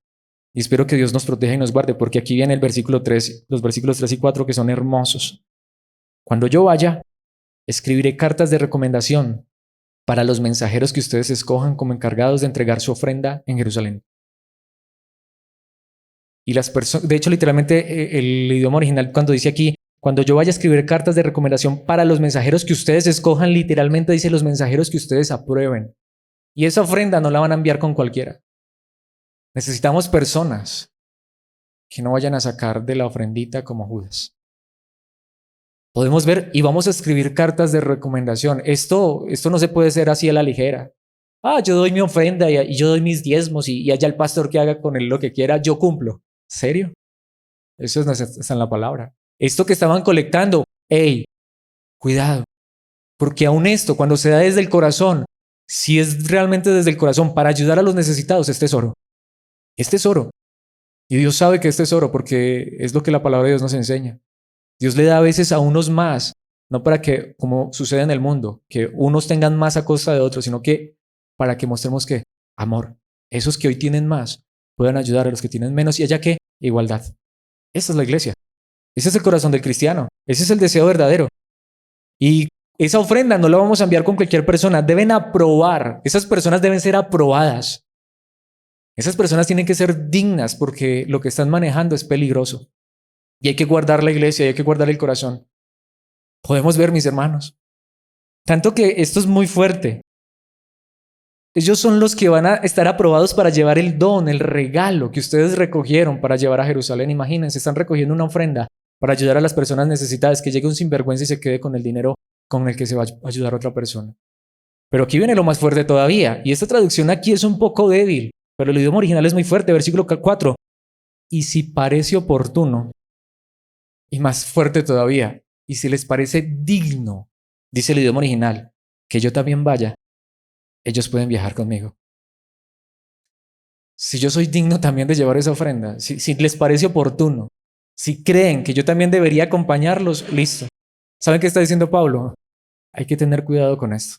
Y espero que Dios nos proteja y nos guarde, porque aquí viene el versículo 3, los versículos 3 y 4 que son hermosos. Cuando yo vaya, escribiré cartas de recomendación para los mensajeros que ustedes escojan como encargados de entregar su ofrenda en Jerusalén. Y las personas, de hecho, literalmente el idioma original cuando dice aquí, cuando yo vaya a escribir cartas de recomendación para los mensajeros que ustedes escojan, literalmente dice los mensajeros que ustedes aprueben. Y esa ofrenda no la van a enviar con cualquiera. Necesitamos personas que no vayan a sacar de la ofrendita como Judas. Podemos ver y vamos a escribir cartas de recomendación. Esto no se puede hacer así a la ligera. Yo doy mi ofrenda y yo doy mis diezmos y allá el pastor que haga con él lo que quiera, yo cumplo. ¿Serio? Eso no está en la palabra. Esto que estaban colectando, cuidado. Porque aún esto, cuando se da desde el corazón, si es realmente desde el corazón para ayudar a los necesitados, es tesoro. Es tesoro. Y Dios sabe que es tesoro porque es lo que la palabra de Dios nos enseña. Dios le da a veces a unos más, no para que, como sucede en el mundo, que unos tengan más a costa de otros, sino que para que mostremos que amor. Esos que hoy tienen más puedan ayudar a los que tienen menos y allá que igualdad. Esa es la iglesia. Ese es el corazón del cristiano. Ese es el deseo verdadero. Y esa ofrenda no la vamos a enviar con cualquier persona. Deben aprobar. Esas personas deben ser aprobadas. Esas personas tienen que ser dignas porque lo que están manejando es peligroso. Y hay que guardar la iglesia y hay que guardar el corazón. Podemos ver, mis hermanos. Tanto que esto es muy fuerte. Ellos son los que van a estar aprobados para llevar el don, el regalo que ustedes recogieron para llevar a Jerusalén. Imagínense, están recogiendo una ofrenda para ayudar a las personas necesitadas, que llegue un sinvergüenza y se quede con el dinero con el que se va a ayudar a otra persona. Pero aquí viene lo más fuerte todavía, y esta traducción aquí es un poco débil, pero el idioma original es muy fuerte, versículo 4. Y si parece oportuno, y más fuerte todavía, y si les parece digno, dice el idioma original, que yo también vaya, ellos pueden viajar conmigo. Si yo soy digno también de llevar esa ofrenda, si les parece oportuno, si creen que yo también debería acompañarlos, listo. ¿Saben qué está diciendo Pablo? Hay que tener cuidado con esto.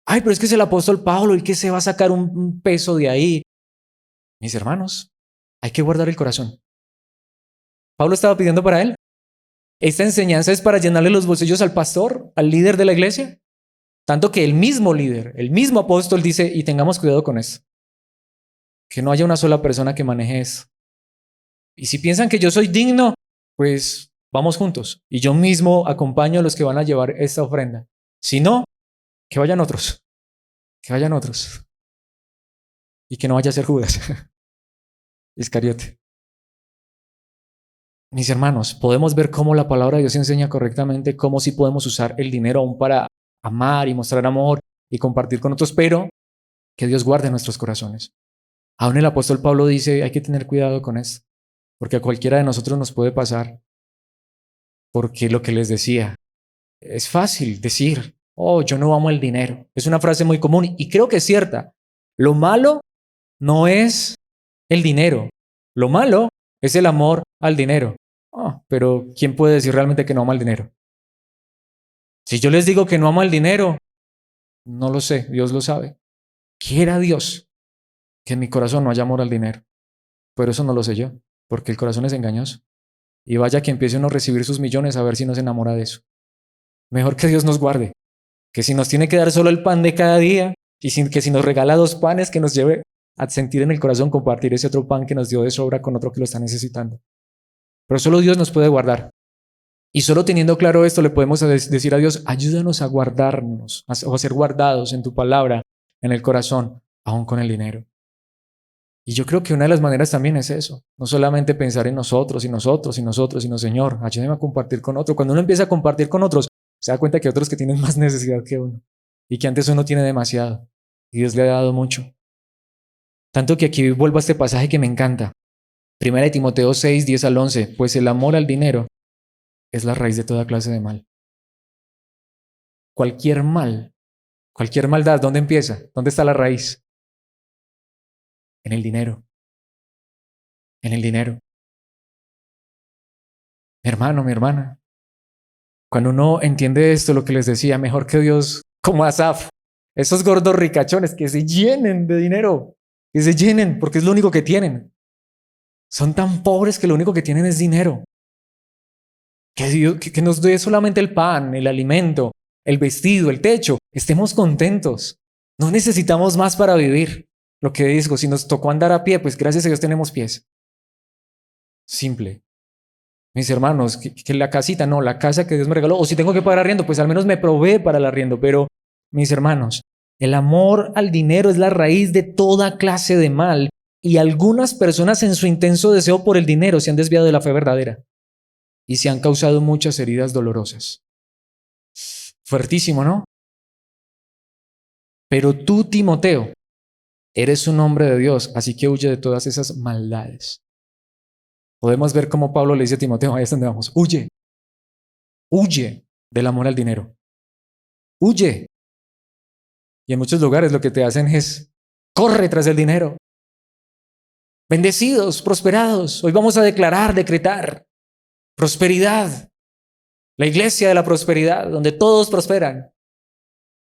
Ay, pero es que es el apóstol Pablo, ¿y que se va a sacar un peso de ahí? Mis hermanos, hay que guardar el corazón. Pablo estaba pidiendo para él. Esta enseñanza es para llenarle los bolsillos al pastor, al líder de la iglesia. Tanto que el mismo líder, el mismo apóstol dice, y tengamos cuidado con eso. Que no haya una sola persona que maneje eso. Y si piensan que yo soy digno, pues vamos juntos. Y yo mismo acompaño a los que van a llevar esta ofrenda. Si no, que vayan otros. Que vayan otros. Y que no vaya a ser Judas Iscariote. Mis hermanos, podemos ver cómo la palabra de Dios enseña correctamente cómo sí podemos usar el dinero aún para amar y mostrar amor y compartir con otros, pero que Dios guarde nuestros corazones. Aún el apóstol Pablo dice, hay que tener cuidado con esto, porque a cualquiera de nosotros nos puede pasar, porque lo que les decía, es fácil decir, oh, yo no amo el dinero. Es una frase muy común y creo que es cierta. Lo malo no es el dinero, lo malo es el amor al dinero. Oh, pero ¿quién puede decir realmente que no ama el dinero? Si yo les digo que no amo el dinero, no lo sé, Dios lo sabe. Quiera Dios que en mi corazón no haya amor al dinero, pero eso no lo sé yo, porque el corazón es engañoso. Y vaya que empiece uno a recibir sus millones a ver si no se enamora de eso. Mejor que Dios nos guarde, que si nos tiene que dar solo el pan de cada día, y que si nos regala 2 panes, que nos lleve a sentir en el corazón compartir ese otro pan que nos dio de sobra con otro que lo está necesitando. Pero solo Dios nos puede guardar. Y solo teniendo claro esto le podemos decir a Dios, ayúdanos a guardarnos, o a ser guardados en tu palabra, en el corazón, aún con el dinero. Y yo creo que una de las maneras también es eso, no solamente pensar en nosotros y nosotros y nosotros, sino Señor, ayúdame a compartir con otro. Cuando uno empieza a compartir con otros, se da cuenta que hay otros que tienen más necesidad que uno y que antes uno tiene demasiado y Dios le ha dado mucho. Tanto que aquí vuelvo a este pasaje que me encanta. 1 Timoteo 6, 10 al 11, pues el amor al dinero es la raíz de toda clase de mal. Cualquier mal, cualquier maldad, ¿dónde empieza? ¿Dónde está la raíz? En el dinero. En el dinero. Mi hermano, mi hermana. Cuando uno entiende esto, lo que les decía, mejor que Dios, como Asaf, esos gordos ricachones que se llenen de dinero, que se llenen, porque es lo único que tienen. Son tan pobres que lo único que tienen es dinero. Que Dios, que nos dé solamente el pan, el alimento, el vestido, el techo. Estemos contentos. No necesitamos más para vivir. Lo que digo, si nos tocó andar a pie, pues gracias a Dios tenemos pies. Simple. Mis hermanos, que la casita, no, la casa que Dios me regaló, o si tengo que pagar arriendo, pues al menos me provee para el arriendo. Pero, mis hermanos, el amor al dinero es la raíz de toda clase de mal y algunas personas en su intenso deseo por el dinero se han desviado de la fe verdadera y se han causado muchas heridas dolorosas. Fuertísimo, ¿no? Pero tú, Timoteo, eres un hombre de Dios, así que huye de todas esas maldades. Podemos ver cómo Pablo le dice a Timoteo, ahí es donde vamos, huye, huye del amor al dinero, huye. Y en muchos lugares lo que te hacen es, corre tras el dinero. Bendecidos, prosperados, hoy vamos a declarar, decretar prosperidad, la iglesia de la prosperidad, donde todos prosperan,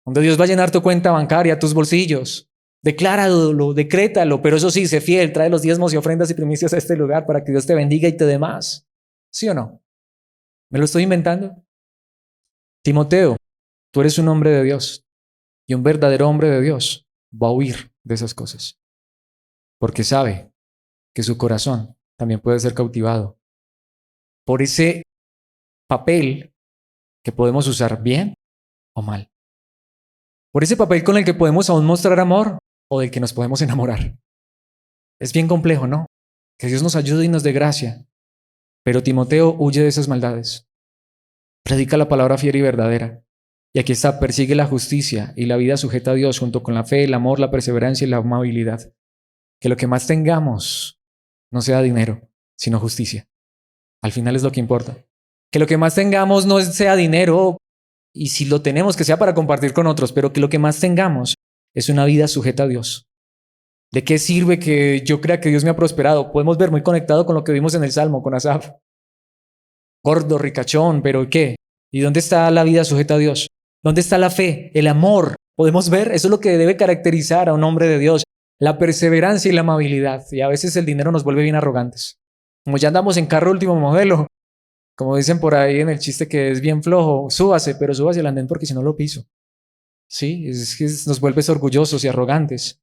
donde Dios va a llenar tu cuenta bancaria, tus bolsillos. Decláralo, decrétalo, pero eso sí, sé fiel, trae los diezmos y ofrendas y primicias a este lugar para que Dios te bendiga y te dé más. ¿Sí o no? ¿Me lo estoy inventando? Timoteo, tú eres un hombre de Dios y un verdadero hombre de Dios va a huir de esas cosas porque sabe que su corazón también puede ser cautivado por ese papel que podemos usar bien o mal. Por ese papel con el que podemos aún mostrar amor o del que nos podemos enamorar. Es bien complejo, ¿no? Que Dios nos ayude y nos dé gracia. Pero Timoteo huye de esas maldades. Predica la palabra fiel y verdadera. Y aquí está, persigue la justicia y la vida sujeta a Dios junto con la fe, el amor, la perseverancia y la amabilidad. Que lo que más tengamos no sea dinero, sino justicia. Al final es lo que importa. Que lo que más tengamos no sea dinero, y si lo tenemos, que sea para compartir con otros, pero que lo que más tengamos es una vida sujeta a Dios. ¿De qué sirve que yo crea que Dios me ha prosperado? Podemos ver muy conectado con lo que vimos en el Salmo, con Asaf. Gordo, ricachón, pero ¿qué? ¿Y dónde está la vida sujeta a Dios? ¿Dónde está la fe, el amor? Podemos ver, eso es lo que debe caracterizar a un hombre de Dios, la perseverancia y la amabilidad. Y a veces el dinero nos vuelve bien arrogantes. Como ya andamos en carro último modelo, como dicen por ahí en el chiste que es bien flojo, súbase, pero súbase al andén porque si no lo piso. Sí, es que nos vuelves orgullosos y arrogantes.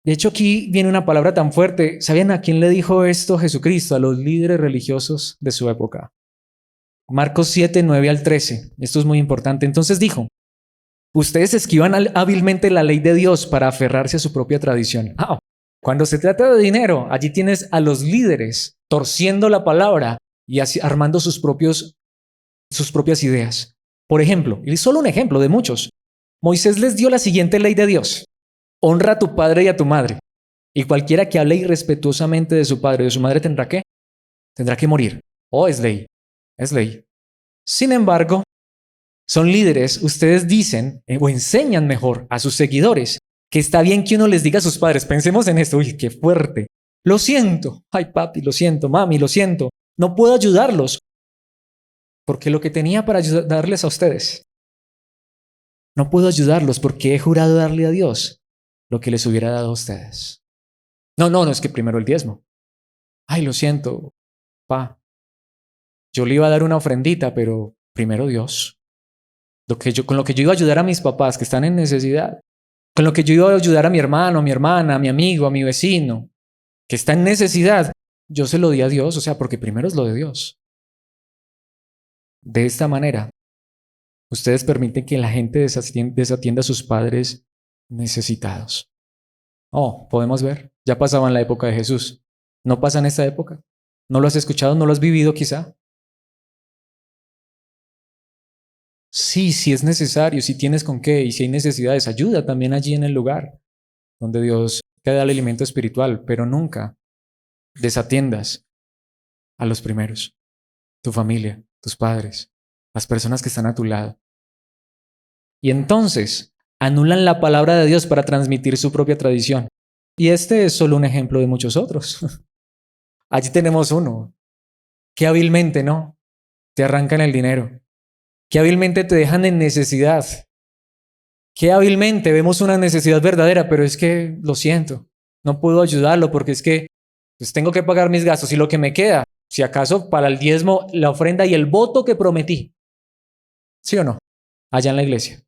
De hecho, aquí viene una palabra tan fuerte. ¿Sabían a quién le dijo esto Jesucristo? A los líderes religiosos de su época. Marcos 7, 9 al 13. Esto es muy importante. Entonces dijo, ustedes esquivan hábilmente la ley de Dios para aferrarse a su propia tradición. Cuando se trata de dinero, allí tienes a los líderes torciendo la palabra y así, armando sus propias ideas. Por ejemplo, y solo un ejemplo de muchos, Moisés les dio la siguiente ley de Dios. Honra a tu padre y a tu madre. Y cualquiera que hable irrespetuosamente de su padre o de su madre tendrá que morir. Es ley. Es ley. Sin embargo, son líderes, ustedes dicen o enseñan mejor a sus seguidores que está bien que uno les diga a sus padres, pensemos en esto, uy, qué fuerte. Lo siento, ay papi, lo siento, mami, lo siento. No puedo ayudarlos porque lo que tenía para darles a ustedes, no puedo ayudarlos porque he jurado darle a Dios lo que les hubiera dado a ustedes. No, es que primero el diezmo. Ay, lo siento, pa. Yo le iba a dar una ofrendita, pero primero Dios. Con lo que yo iba a ayudar a mis papás que están en necesidad, con lo que yo iba a ayudar a mi hermano, a mi hermana, a mi amigo, a mi vecino, que está en necesidad, yo se lo di a Dios, o sea, porque primero es lo de Dios. De esta manera, ustedes permiten que la gente desatienda a sus padres necesitados. Podemos ver, ya pasaba en la época de Jesús. ¿No pasa en esta época? ¿No lo has escuchado? ¿No lo has vivido quizá? Sí, si es necesario, si tienes con qué y si hay necesidades, ayuda también allí en el lugar donde Dios te da el alimento espiritual, pero nunca desatiendas a los primeros, tu familia, tus padres, las personas que están a tu lado. Y entonces anulan la palabra de Dios para transmitir su propia tradición. Y este es solo un ejemplo de muchos otros. Allí tenemos uno que hábilmente, ¿no? Te arrancan el dinero, que hábilmente te dejan en necesidad, que hábilmente vemos una necesidad verdadera, pero es que lo siento, no puedo ayudarlo porque es que pues tengo que pagar mis gastos y lo que me queda, si acaso para el diezmo, la ofrenda y el voto que prometí. ¿Sí o no? Allá en la iglesia.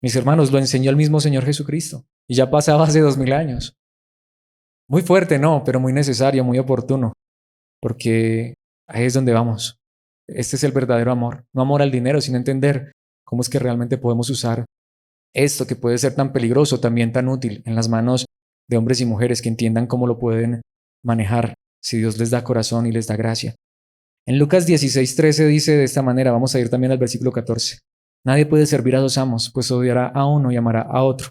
Mis hermanos, lo enseñó el mismo Señor Jesucristo y ya pasaba hace 2000 años. Muy fuerte, no, pero muy necesario, muy oportuno, porque ahí es donde vamos. Este es el verdadero amor, no amor al dinero, sino entender cómo es que realmente podemos usar esto que puede ser tan peligroso, también tan útil en las manos de hombres y mujeres que entiendan cómo lo pueden manejar si Dios les da corazón y les da gracia. En Lucas 16:13 dice de esta manera, vamos a ir también al versículo 14. Nadie puede servir a dos amos, pues odiará a uno y amará a otro.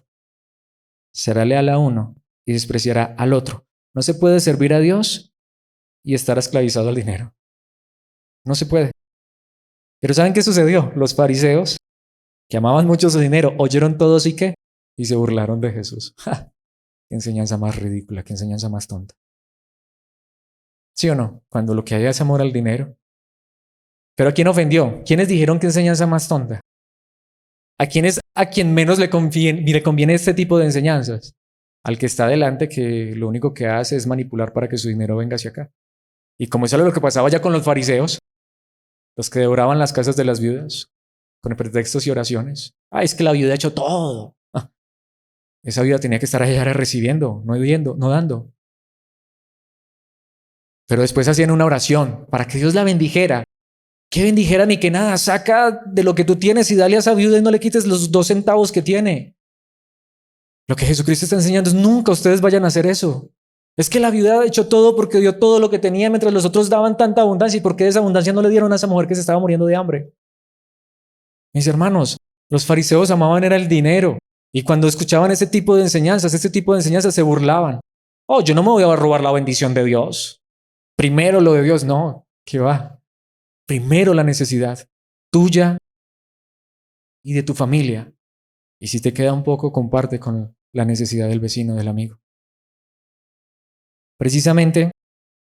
Será leal a uno y despreciará al otro. No se puede servir a Dios y estar esclavizado al dinero. No se puede. Pero ¿saben qué sucedió? Los fariseos, que amaban mucho su dinero, oyeron todo y qué, y se burlaron de Jesús. ¡Ja! Qué enseñanza más ridícula, qué enseñanza más tonta. ¿Sí o no? Cuando lo que hay es amor al dinero. Pero ¿a quién ofendió? ¿Quiénes dijeron qué enseñanza más tonta? ¿A quien menos le conviene este tipo de enseñanzas? Al que está delante, que lo único que hace es manipular para que su dinero venga hacia acá. Y como eso era lo que pasaba ya con los fariseos, los que devoraban las casas de las viudas, con pretextos y oraciones. Es que la viuda ha hecho todo. Esa viuda tenía que estar allá recibiendo, no dando. Pero después hacían una oración para que Dios la bendijera. Que bendijera ni que nada. Saca de lo que tú tienes y dale a esa viuda y no le quites los 2 centavos que tiene. Lo que Jesucristo está enseñando es nunca ustedes vayan a hacer eso. Es que la viuda ha hecho todo porque dio todo lo que tenía mientras los otros daban tanta abundancia. ¿Y por qué de esa abundancia no le dieron a esa mujer que se estaba muriendo de hambre? Mis hermanos, los fariseos amaban era el dinero. Y cuando escuchaban ese tipo de enseñanzas se burlaban. Oh, yo no me voy a robar la bendición de Dios. Primero lo de Dios, no, ¿qué va? Primero la necesidad tuya y de tu familia. Y si te queda un poco, comparte con la necesidad del vecino, del amigo. Precisamente,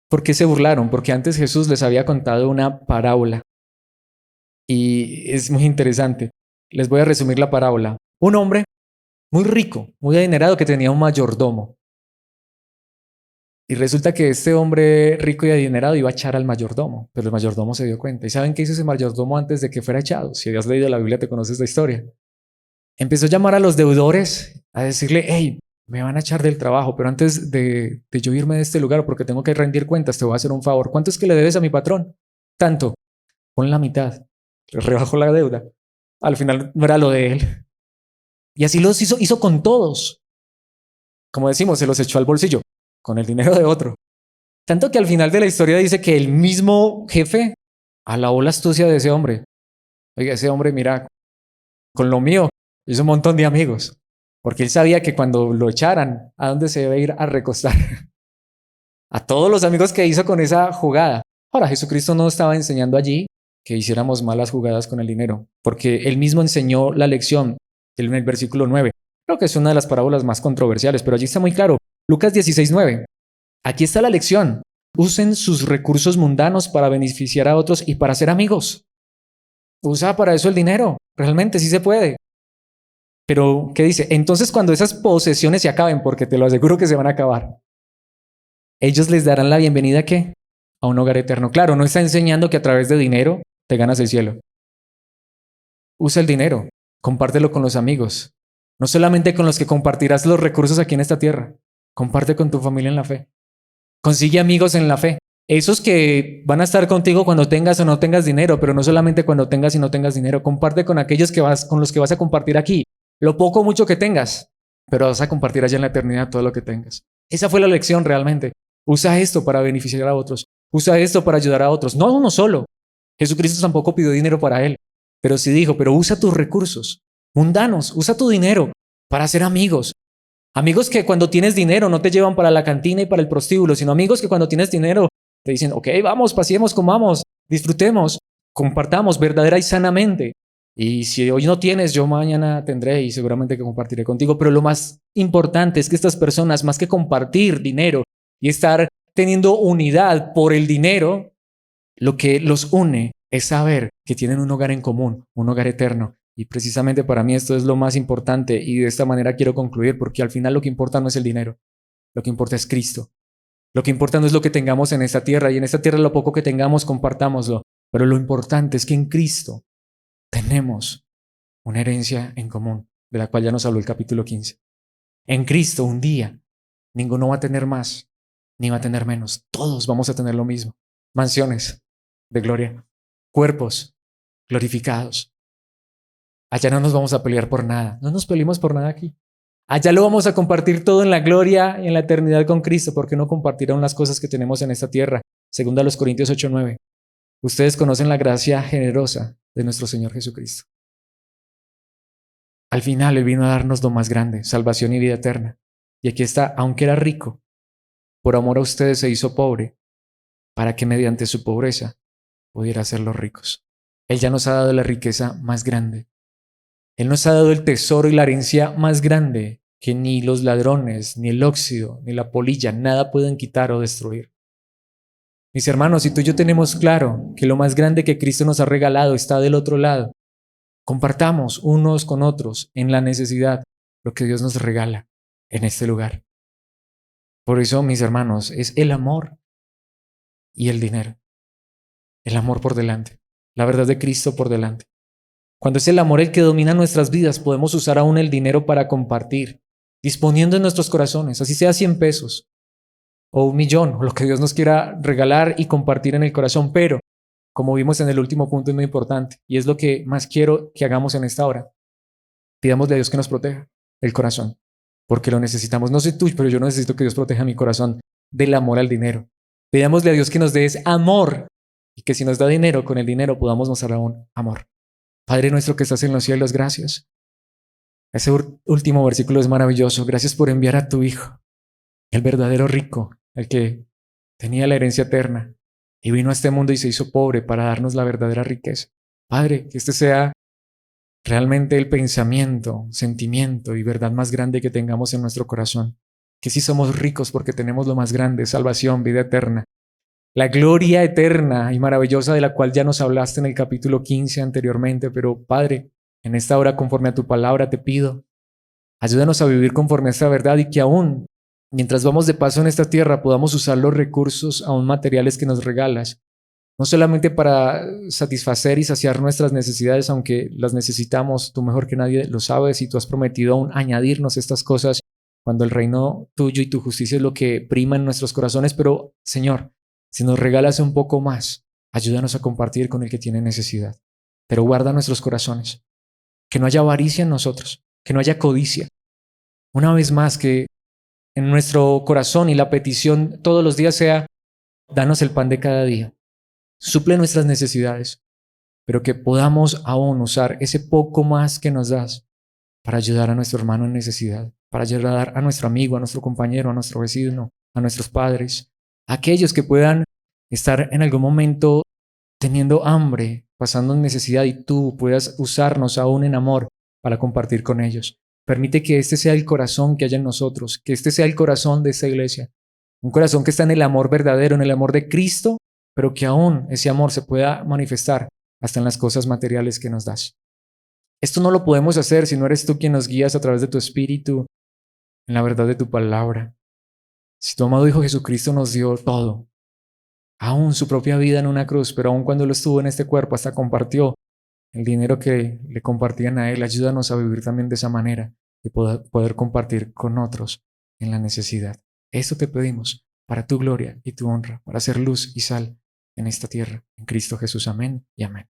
¿por qué se burlaron? Porque antes Jesús les había contado una parábola. Y es muy interesante. Les voy a resumir la parábola. Un hombre muy rico, muy adinerado, que tenía un mayordomo. Y resulta que este hombre rico y adinerado iba a echar al mayordomo, pero el mayordomo se dio cuenta. ¿Y saben qué hizo ese mayordomo antes de que fuera echado? Si has leído la Biblia, te conoces la historia. Empezó a llamar a los deudores, a decirle, hey, me van a echar del trabajo, pero antes de yo irme de este lugar, porque tengo que rendir cuentas, te voy a hacer un favor. ¿Cuánto es que le debes a mi patrón? Tanto. Pon la mitad. Le rebajó la deuda. Al final no era lo de él. Y así los hizo con todos. Como decimos, se los echó al bolsillo, con el dinero de otro. Tanto que al final de la historia dice que el mismo jefe alabó la astucia de ese hombre. Oiga, ese hombre, mira, con lo mío hizo un montón de amigos. Porque él sabía que cuando lo echaran, ¿a dónde se debe ir a recostar? A todos los amigos que hizo con esa jugada. Ahora, Jesucristo no estaba enseñando allí que hiciéramos malas jugadas con el dinero, porque él mismo enseñó la lección en el versículo 9. Creo que es una de las parábolas más controversiales, pero allí está muy claro. Lucas 16:9. Aquí está la lección. Usen sus recursos mundanos para beneficiar a otros y para ser amigos. Usa para eso el dinero. Realmente sí se puede. Pero, ¿qué dice? Entonces, cuando esas posesiones se acaben, porque te lo aseguro que se van a acabar, ellos les darán la bienvenida, ¿qué? A un hogar eterno. Claro, no está enseñando que a través de dinero te ganas el cielo. Usa el dinero. Compártelo con los amigos. No solamente con los que compartirás los recursos aquí en esta tierra. Comparte con tu familia en la fe. Consigue amigos en la fe. Esos que van a estar contigo cuando tengas o no tengas dinero, pero no solamente cuando tengas y no tengas dinero. Comparte con aquellos con los que vas a compartir aquí. Lo poco o mucho que tengas, pero vas a compartir allá en la eternidad todo lo que tengas. Esa fue la lección realmente. Usa esto para beneficiar a otros. Usa esto para ayudar a otros. No uno solo. Jesucristo tampoco pidió dinero para él, pero sí dijo, pero usa tus recursos mundanos, usa tu dinero para hacer amigos. Amigos que cuando tienes dinero no te llevan para la cantina y para el prostíbulo, sino amigos que cuando tienes dinero te dicen, ok, vamos, paseemos, comamos, disfrutemos, compartamos verdadera y sanamente. Y si hoy no tienes, yo mañana tendré y seguramente que compartiré contigo. Pero lo más importante es que estas personas, más que compartir dinero y estar teniendo unidad por el dinero, lo que los une es saber que tienen un hogar en común, un hogar eterno. Y precisamente para mí esto es lo más importante y de esta manera quiero concluir porque al final lo que importa no es el dinero, lo que importa es Cristo. Lo que importa no es lo que tengamos en esta tierra y en esta tierra lo poco que tengamos compartámoslo, pero lo importante es que en Cristo tenemos una herencia en común, de la cual ya nos habló el capítulo 15. En Cristo un día ninguno va a tener más, ni va a tener menos. Todos vamos a tener lo mismo. Mansiones de gloria, cuerpos glorificados. Allá no nos vamos a pelear por nada. No nos peleemos por nada aquí. Allá lo vamos a compartir todo en la gloria y en la eternidad con Cristo, porque no compartirán las cosas que tenemos en esta tierra. Segunda a los Corintios 8:9. Ustedes conocen la gracia generosa de nuestro Señor Jesucristo. Al final Él vino a darnos lo más grande, salvación y vida eterna. Y aquí está, aunque era rico, por amor a ustedes se hizo pobre, para que mediante su pobreza pudiera hacerlos ricos. Él ya nos ha dado la riqueza más grande. Él nos ha dado el tesoro y la herencia más grande que ni los ladrones, ni el óxido, ni la polilla, nada pueden quitar o destruir. Mis hermanos, si tú y yo tenemos claro que lo más grande que Cristo nos ha regalado está del otro lado, compartamos unos con otros en la necesidad lo que Dios nos regala en este lugar. Por eso, mis hermanos, es el amor y el dinero. El amor por delante, la verdad de Cristo por delante. Cuando es el amor el que domina nuestras vidas, podemos usar aún el dinero para compartir, disponiendo en nuestros corazones, así sea 100 pesos o 1,000,000, o lo que Dios nos quiera regalar y compartir en el corazón. Pero, como vimos en el último punto, es muy importante y es lo que más quiero que hagamos en esta hora. Pidámosle a Dios que nos proteja el corazón, porque lo necesitamos. No sé tú, pero yo necesito que Dios proteja mi corazón del amor al dinero. Pidámosle a Dios que nos dé ese amor y que si nos da dinero, con el dinero podamos mostrar aún amor. Padre nuestro que estás en los cielos, gracias. Ese último versículo es maravilloso. Gracias por enviar a tu Hijo, el verdadero rico, el que tenía la herencia eterna y vino a este mundo y se hizo pobre para darnos la verdadera riqueza. Padre, que este sea realmente el pensamiento, sentimiento y verdad más grande que tengamos en nuestro corazón. Que sí somos ricos porque tenemos lo más grande, salvación, vida eterna. La gloria eterna y maravillosa de la cual ya nos hablaste en el capítulo 15 anteriormente, pero Padre, en esta hora conforme a tu palabra te pido, ayúdanos a vivir conforme a esta verdad y que aún, mientras vamos de paso en esta tierra, podamos usar los recursos aún materiales que nos regalas, no solamente para satisfacer y saciar nuestras necesidades, aunque las necesitamos, tú mejor que nadie lo sabes y tú has prometido aún añadirnos estas cosas cuando el reino tuyo y tu justicia es lo que prima en nuestros corazones, pero Señor, si nos regalas un poco más, ayúdanos a compartir con el que tiene necesidad, pero guarda nuestros corazones, que no haya avaricia en nosotros, que no haya codicia. Una vez más, que en nuestro corazón y la petición todos los días sea, danos el pan de cada día. Suple nuestras necesidades, pero que podamos aún usar ese poco más que nos das para ayudar a nuestro hermano en necesidad, para ayudar a nuestro amigo, a nuestro compañero, a nuestro vecino, a nuestros padres, a aquellos que puedan estar en algún momento teniendo hambre, pasando en necesidad y tú puedas usarnos aún en amor para compartir con ellos. Permite que este sea el corazón que haya en nosotros, que este sea el corazón de esta iglesia, un corazón que está en el amor verdadero, en el amor de Cristo, pero que aún ese amor se pueda manifestar hasta en las cosas materiales que nos das. Esto no lo podemos hacer si no eres tú quien nos guías a través de tu Espíritu, en la verdad de tu palabra. Si tu amado Hijo Jesucristo nos dio todo, aún su propia vida en una cruz, pero aún cuando Él estuvo en este cuerpo, hasta compartió el dinero que le compartían a Él. Ayúdanos a vivir también de esa manera y poder compartir con otros en la necesidad. Esto te pedimos para tu gloria y tu honra, para ser luz y sal en esta tierra. En Cristo Jesús, amén y amén.